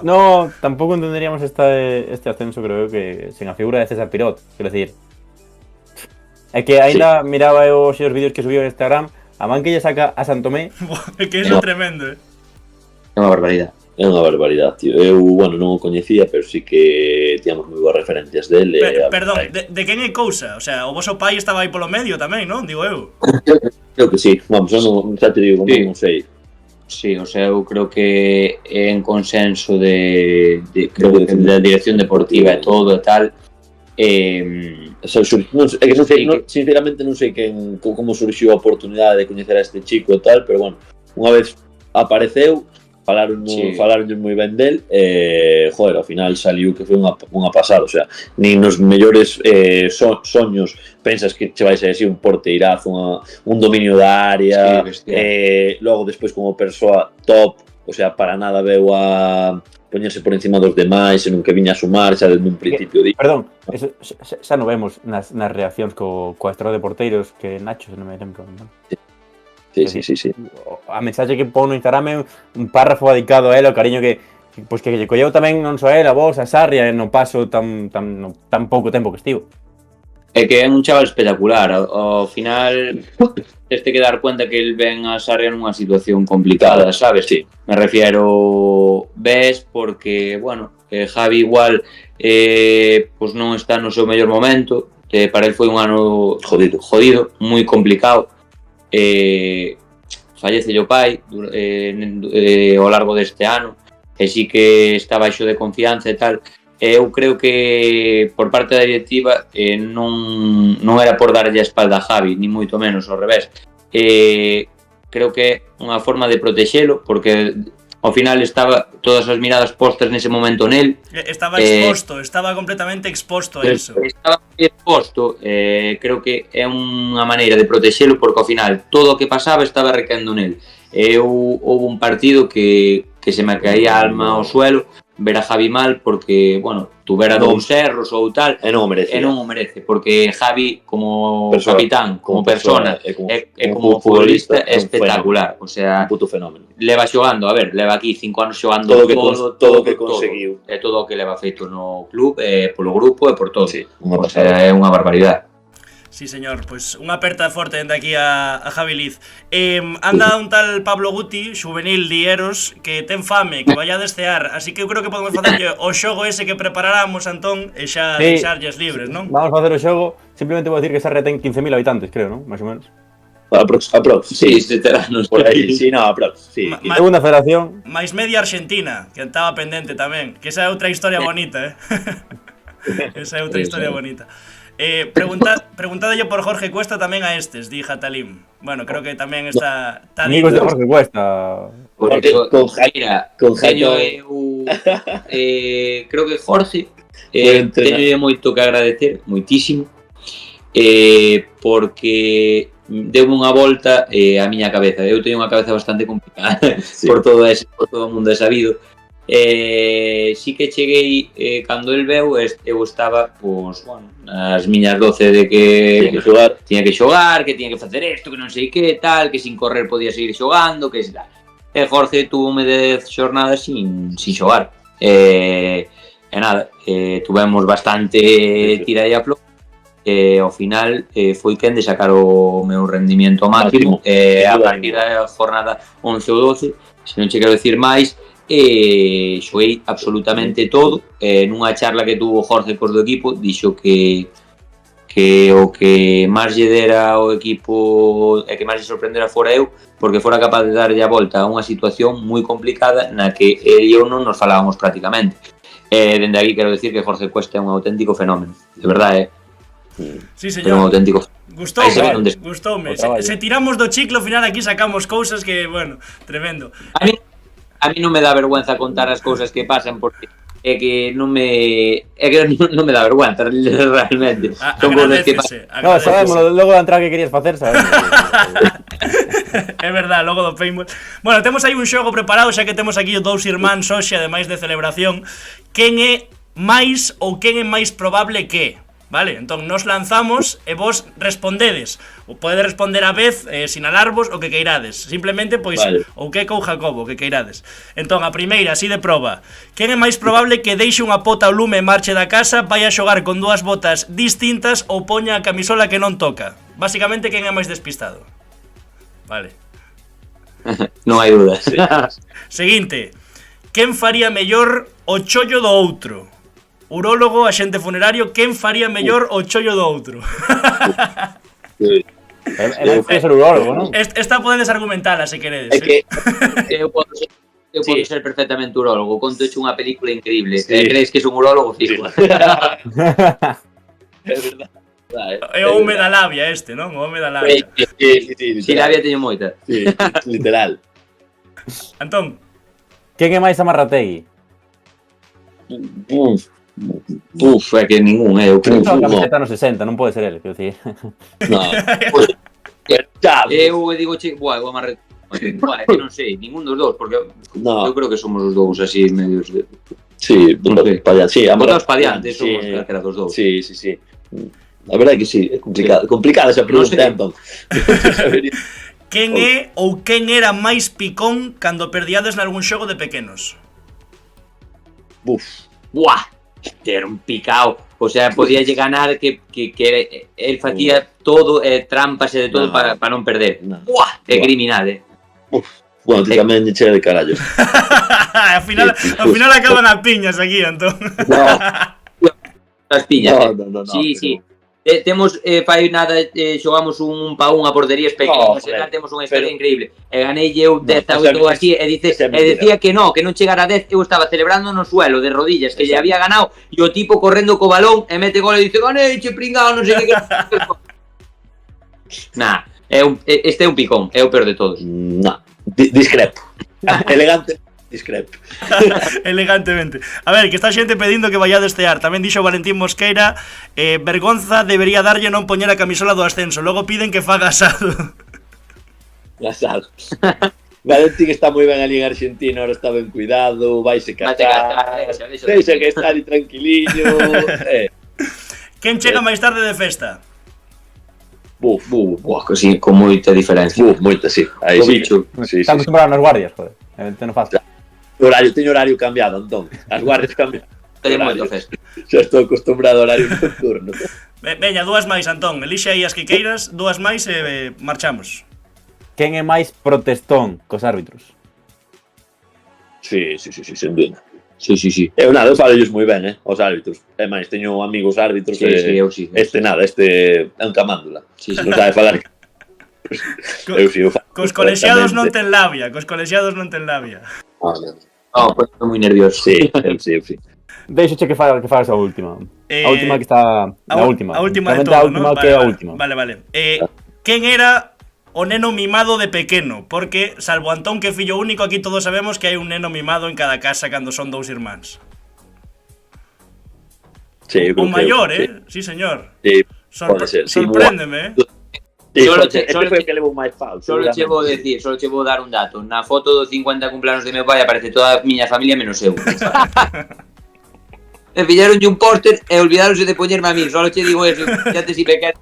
No, tampouco entenderíamos este ascenso, creo que sen a figura de César Pirot, quero decir. É que ainda miraba os vídeos que subiu en Instagram, a man que lle saca a Santomé. É que iso é tremendo, É unha barbaridade. É unha barbaridade, tío. Eu, bueno, non o coñecía, pero sí que tíamos moi boas referencias dele. Perdón, de quen é cousa? O sea, o voso pai estaba aí polo medio tamén, non? Digo eu. Creo que sí. Vamos, eu non, xa te digo, non sei. Sí, o sea, eu creo que en consenso da dirección deportiva e todo e tal. Sinceramente non sei como surxiu a oportunidade de coñecer a este chico e tal, pero bueno, unha vez apareceu, falaronlle moi ben del, joder, ao final saliu que foi unha pasada, o sea, nin nos mellores soños pensas que che vais a decir un porteirazo, un dominio da área, logo despois como persoa top, o sea, para nada veu a poñerse por encima dos demais, senón que viña a sumar xa desde un principio. Perdón, eso xa non vemos nas reaccións co estrado de porteiros, que Nacho, se non me lembro, non? Sí. A mensaxe que pon no Instagram é un párrafo dedicado a él, o cariño que lle colleu tamén non só a él, a vos, a Sarria, no paso tan pouco tempo que estivo. É que é un chaval espectacular, ao final teste que dar cuenta que el ven a Sarria nunha situación complicada, sabes? Sí. Me refiero, ves, porque, bueno, Javi igual pues non está no seu mellor momento, que para él foi un ano jodido, moi complicado. Fallece o pai ao largo deste ano, e sí que está baixo de confianza e tal. Eu creo que por parte da directiva non era por darlle a espalda a Javi, ni moito menos, ao revés. Creo que é unha forma de protexelo, porque ao final estaba todas as miradas postas nese momento nel. Estaba exposto, estaba completamente exposto a iso. Estaba exposto, creo que é unha maneira de protexelo, porque ao final todo o que pasaba estaba recaendo nel. Houve un partido que se me caía a alma ao suelo, ver a Javi mal, porque, bueno, tuvera dous erros ou tal, e non o merece, porque Javi, como capitán, como persona, e como futbolista, é espectacular, o sea, un puto fenómeno. Leva xogando, leva aquí 5 anos xogando todo o que conseguiu. E todo o que leva feito no club, polo grupo e por todo. Sí, o sea, é unha barbaridade. Sí, señor, pues unha aperta forte dende aquí a Javi Liz. Anda un tal Pablo Guti, juvenil de Eros, que ten fame, que vai a desear, así que eu creo que podemos facerlle o xogo ese que preparáramos, Antón, e xa deixarlles libres, non? Vamos a facer o xogo, simplemente vou dicir que Sarria ten 15.000 habitantes, creo, non? Mais ou menos. Aprox, sí, veteranos por aí, sí, no, aprox, sí. Segunda federación. Mais media Argentina, que estaba pendente tamén, que esa é outra historia bonita, Esa é outra historia bonita. Preguntádelle por Jorge Cuesta tamén a estes, di Jatalim. Bueno, creo que tamén está amigos de Jorge Cuesta. Con Jairo creo que Jorge teño moito que agradecer, moitísimo, porque deu unha volta a miña cabeza. Eu teño unha cabeza bastante complicada por todo o mundo é sabido. Sí que cheguei cando el veu, eu estaba, pues, bueno, as miñas 12 de que tiña que xogar, que tiña que facer isto, que non sei que, tal, que sin correr podía seguir xogando, que tal. E Jorge túvome 10 xornadas sin xogar. E nada, tuvemos bastante tira e aflo. Ao final foi quen de sacar o meu rendimiento máximo. A partir da jornada 11 ou 12, se non che quero decir máis, xoguei absolutamente todo. Nunha charla que tuvo Jorge cos do equipo, dixo que o que máis lle dera ao equipo e que máis lle sorprendera fora eu, porque fora capaz de darlle a volta a unha situación moi complicada na que ele e eu non nos falábamos prácticamente. Dende aquí quero decir que Jorge Cuesta é un auténtico fenómeno, de verdade, Sí, é un señor. auténtico Gustoume. Se tiramos do chicle, ao final aquí sacamos cousas que, bueno, tremendo. A mí non me dá vergüenza contar as cousas que pasan porque é que non me dá vergüenza realmente. Son cousas que pasan. No, sabemos, logo da entrada que querías facer, sabemos. É verdad, logo do paintball. Bueno, temos aí un xogo preparado, xa que temos aquí os dous irmáns hoxe, ademais de celebración. Quen é máis ou quen é máis probable que? Vale, entón nos lanzamos e vos respondedes. Ou podedes responder a vez, sinalarvos o que queirades. Simplemente, pois, vale. Ou que ou Jacobo, o que queirades. Entón, a primeira, así de proba. Quen é máis probable que deixe unha pota ao lume e marche da casa, vai a xogar con dúas botas distintas ou poña a camisola que non toca? Básicamente, quen é máis despistado? Vale. Non hai dudas. Seguinte. Quen faría mellor o chollo do outro? Urólogo, axente funerario, quen faría mellor o chollo do outro? Pode ser urólogo, non? Esta podedes argumentala, se queredes. É que eu podo ser perfectamente urólogo. Contoche unha película increíble. Crees que é un urólogo fijo. É verdade. É o home da labia este, non? O home da labia. Si, labia teño moita. Sí, literal. Antón. Quen é máis amarrategui? É que ningún, eu creo. A camiseta no 60, non pode ser ele, quero dicir. No. Eu digo, buah, vou amarrar. Buah, que non sei, ningún dos dous, porque eu creo que somos os dous así medios de... Sí, botados pa diante, somos calquera dos dous. Sí. A verdade é que sí, é complicada esa pregunta, entón. Quen é ou quen era máis picón cando perdíades nalgún xogo de pequenos? Buah, era un picao. O sea, podíalle ganar que el facía todo, trampas e de todo para non perder. Buah, é criminal, Bueno, ti tamén chega de carallo. Ao final acaban a piñas aquí, Antón. As piñas, No. Sí. Temos, fai nada, xogamos un pa un a porterías pequenas, temos unha historia increíble. E ganei eu 10 ou así, e decía que non chegara a 10, eu estaba celebrando no suelo, de rodillas, que lle había ganado, e o tipo correndo co balón, e mete gol e dice, ganei, che pringao, non sei que. Nah, este é un picón, é o peor de todos. No, discrepo. Elegante. Discrepo. Elegantemente. A ver, que está xente pedindo que vaya a destear. Tamén dixo Valentín Mosqueira, vergonza debería darlle non poñer a camisola do ascenso. Logo piden que faga asado. Asado. Valentín está moi ben ali en Argentina, ahora está ben cuidado, vaise casar. Deixa que está ali tranquiliño. Quen chega máis tarde de festa? Sí, con moita diferencia. Moita, sí. Aí sí. Están acostumbrados nas guardias, joder. Non fácil. Teño horario cambiado, entón. As guardias cambiaron. Teño moito festa. Xa estou acostumbrado ao horario nocturno. Veña, dúas máis, Antón. Elixe aí as que queiras, dúas máis e marchamos. Quen é máis protestón cos árbitros? Sí, sen dúda. Sí. Eu falo ellos moi ben, os árbitros. É máis, teño amigos árbitros eu sí. Este é un camándula. Non sabe falar. Eu falo. Cos colexiados non ten labia, Pues estou moi nervioso. Sí. Deixo que fagas a última. A última que está... A última de todo, ¿no? Vale. Quen era o neno mimado de pequeno? Porque, salvo Antón, que é fillo único, aquí todos sabemos que hai un neno mimado en cada casa cando son dous irmáns. Sí, un maior, Sí, señor. Sí, pode ser. Sorpréndeme, Solo chevo dar un dato. Na foto dos 50 cumpleaños de meu pai aparece toda a miña familia menos eu. E fixeronlle un póster e olvidaronse de poñerme a mí. Solo che digo eso. Ya te si pequeno.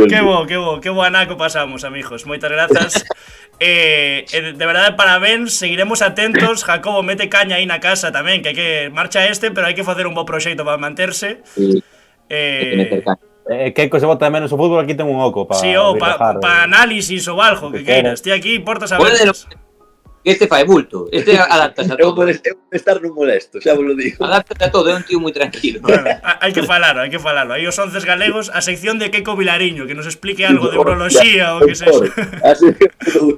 Que bo anaco pasamos, amigos. Moitas grazas. De verdade, parabéns. Seguiremos atentos. Jacobo, mete caña aí na casa tamén, que hai que marcha pero hai que facer un bo proxecto para manterse. Keiko se bota de menos o fútbol, aquí ten un oco para análisis ou algo que queiras. Ti aquí portas abertas. Este fai bulto, este adaptase a Eu todo. estar non molesto, xa vos lo digo. Adaptase a todo, é un tío moi tranquilo. Bueno, hai que falalo. Aí os 11 galegos, a sección de Keiko Vilariño, que nos explique algo de uroloxía ou que sexa.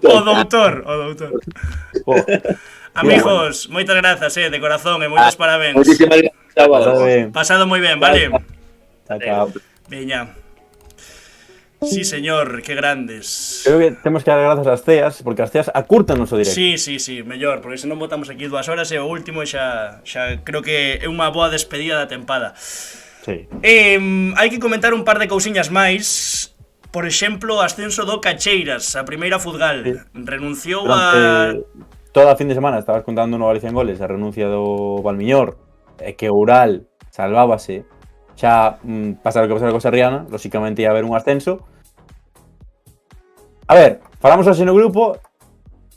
O doutor. Amigos, moitas grazas, de corazón, e moitos parabéns. Moitísimas grazas a vos. Pasado moi ben, vale? Chao. Veña. Sí, señor, que grandes. Creo que temos que dar grazas ás ceas, porque as ceas acurtan o noso directo. Sí, mellor, porque senón botamos aquí 2 horas e o último xa creo que é unha boa despedida da tempada. Sí. Hai que comentar un par de cousiñas máis. Por exemplo, o ascenso do Cacheiras, a primeira Futgal. Sí. Renunciou Durante toda a fin de semana estabas contando no Galicia en Goles a renuncia do Valmiñor, e que o Ural salvábase. Xa pasar o que pasara con Sarriana, lóxicamente ia haber un ascenso. A ver, falamos así no grupo,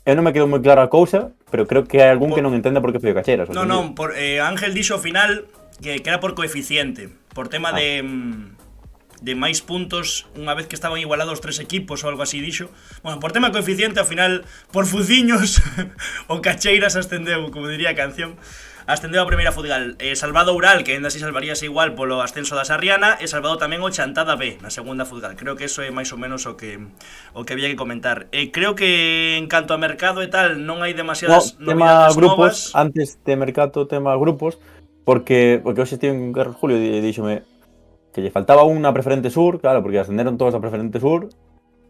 eu non me quedo moi clara a cousa, pero creo que hai algún que non entende por que foi o Cacheiras. Non, Ángel dixo ao final que era por coeficiente, por tema de máis puntos unha vez que estaban igualados 3 equipos ou algo así dixo. Bueno, por tema coeficiente, ao final, por fuciños, o Cacheiras ascendeu, como diría a canción. Ascendeu a primeira Futgal, salvado o Ural, que ainda así salvaríase igual polo ascenso da Sarriana, e salvado tamén o Chantada B na segunda Futgal. Creo que eso é máis ou menos o que había que comentar. Creo que en canto a mercado e tal non hai demasiadas novidades grupos, novas. Antes de mercado, tema grupos, porque hoxe estive en Carlos Julio e díxome que lle faltaba unha preferente sur, claro, porque ascenderon todos a preferente sur,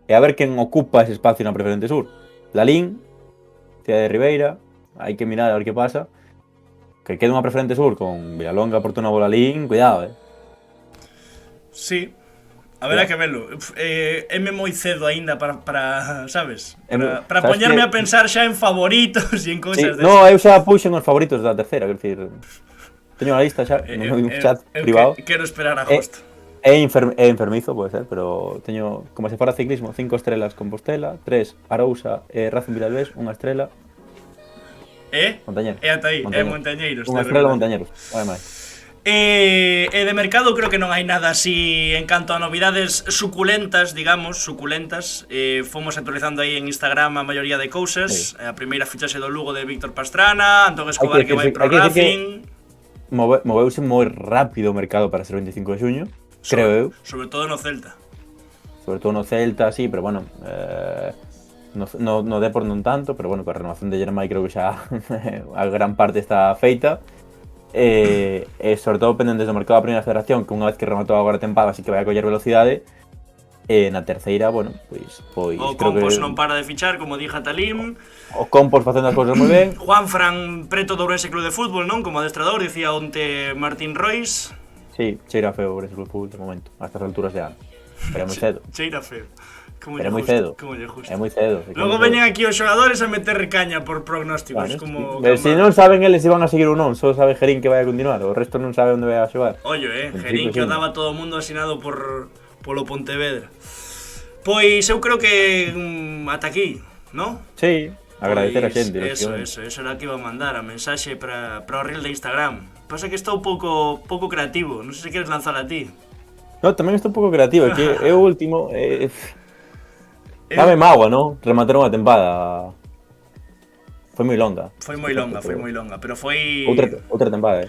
e a ver quen ocupa ese espacio na preferente sur. Lalín, Cidade de Ribeira, hai que mirar a ver que pasa. Que quede unha preferente sur con Villalonga, Porto Novo, Lalín, cuidado, Sí, haberá que verlo. Éme moi cedo aínda para sabes? Para poñerme a pensar xa en favoritos e en cousas desas. No, eu xa puxen os favoritos da terceira, quero dicir, teño unha lista xa, un chat privado. Quero esperar a agosto. É enfermizo, pode ser, pero teño, como se fora ciclismo, 5 estrelas Compostela, 3 Arousa e Racing Vilalbés, 1 estrela. Montañeros. Ata aí, Montañeiros. Unha estrela Montañeros, vai máis. E de mercado creo que non hai nada así en canto a novidades suculentas, digamos, fomos actualizando aí en Instagram a maioría de cousas. A primeira fichaxe do Lugo de Víctor Pastrana, Antón Escobar que vai pro Racing. Moveuse moi rápido o mercado para ser 25 de xuño, creo eu. Sobre todo no Celta. Sí, pero bueno, no Depor non tanto, pero bueno, coa renovación de Germay creo que xa a gran parte está feita. E sobre todo pendentes do mercado da primeira federación, que unha vez que rematou agora a tempada así que vai a coller velocidade. E na terceira, bueno, pois o Compos non para de fichar, como dija Talim. O Compos facendo as cousas moi ben. Juanfran preto do Ourense Club de Fútbol, non? Como adestrador, dicía onte Martín Rois. Sí, cheira feo o Ourense Club de Fútbol de momento, a estas alturas de ano. Pero é moi cedo. Cheira feo. Pero é moi cedo. É moi cedo. Logo veñen aquí os xogadores a meter caña por prognósticos, como se non saben eles se van a seguir ou non, só sabe Gerín que vai a continuar, o resto non sabe onde vai a xogar. Ollo, Gerín que o daba todo o mundo asinado polo Pontevedra. Pois eu creo que ata aquí, non? Sí, agradecer a xente. Eso era que iba a mandar a mensaxe para o reel de Instagram. Pasa que estou pouco creativo, non sei se queres lanzar a ti. No, tamén estou un pouco creativo, é que é o último. Dame mágoa, non? Remataron a tempada. Foi moi longa. Foi moi longa, pero foi outra tempada,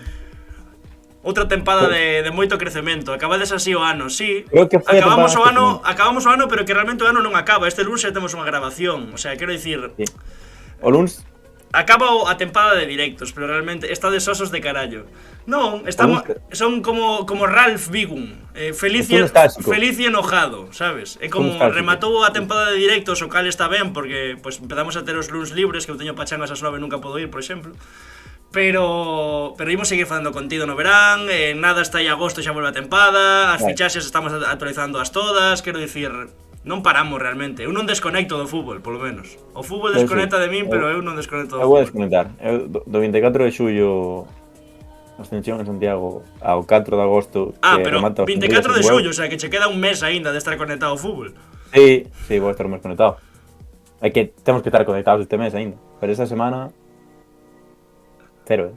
Outra tempada de moito crecemento. Acabades así o ano, sí. Creo que foi acabamos o ano, pero que realmente o ano non acaba. Este lunes xa temos unha grabación, o sea, quero dicir, sí. O lunes acaba a tempada de directos, pero realmente está de sosos de carallo. Non, son como Ralph Wiggum, feliz e enojado, sabes? É como rematou a tempada de directos, o cal está ben, porque pues, empezamos a ter os lunes libres, que eu teño pachangas ás 9 e nunca podo ir, por exemplo. Pero imos seguir facendo contido no verán, nada está aí agosto xa volve a tempada, as fichaxes estamos actualizando as todas, quero dicir, non paramos realmente. Eu non desconecto do fútbol, polo menos. O fútbol desconecta de min, pero eu non desconecto do fútbol. Eu vou desconectar. Do 24 de xullo Ascensión en Santiago ao 4 de agosto pero 24 de xullo, o sea, que che queda un mes aínda de estar conectado ao fútbol. Sí, vou estar máis conectado. É que temos que estar conectados este mes aínda, pero esta semana cero,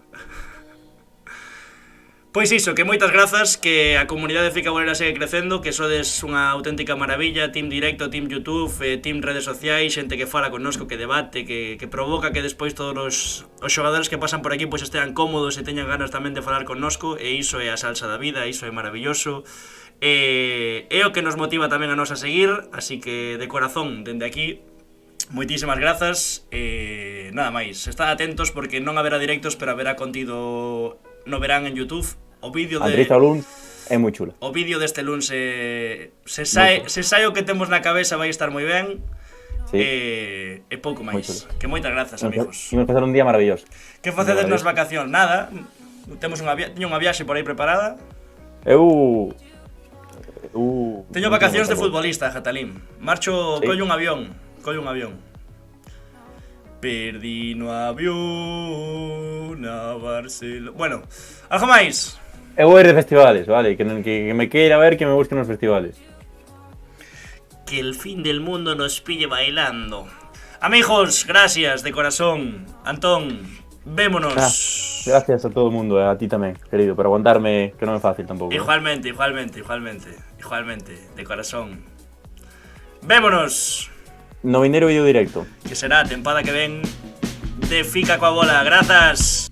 Pois iso, que moitas grazas, que a comunidade Fica Bolera segue crecendo, que sodes unha auténtica maravilla, team directo, team YouTube, team redes sociais, xente que fala connosco, que debate, que provoca que despois todos os xogadores que pasan por aquí pois estean cómodos e teñan ganas tamén de falar connosco, e iso é a salsa da vida, iso é maravilloso. É o que nos motiva tamén a nos a seguir, así que de corazón, dende aquí, moitísimas grazas, e nada máis, estad atentos porque non haberá directos, pero haberá contido no verán en YouTube. O vídeo de Andrés Alún é moi chulo. O vídeo deste luns se sai o que temos na cabeza vai estar moi ben. Sí. E pouco máis. Que moitas grazas, amigos. Imos pasar un día maravilloso. Que facedes nas vacacións? Nada. Temos teño unha viaxe por aí preparada. Teño vacacións de futbolista, Jatalín. Marcho, sí. Collo un avión. Perdi no avión a Barcelona. Bueno, algo máis. Eu vou ir de festivales, vale? Que me queira ver, que me busquen nos festivales. Que el fin del mundo nos pille bailando. Amigos, gracias de corazón. Antón, vémonos. Gracias a todo o mundo, a ti tamén, querido, por aguantarme, que non é fácil tampouco. Igualmente, de corazón. Vémonos. No vindeiro vídeo directo. Que será a tempada que ven de Fica coa Bola. Grazas.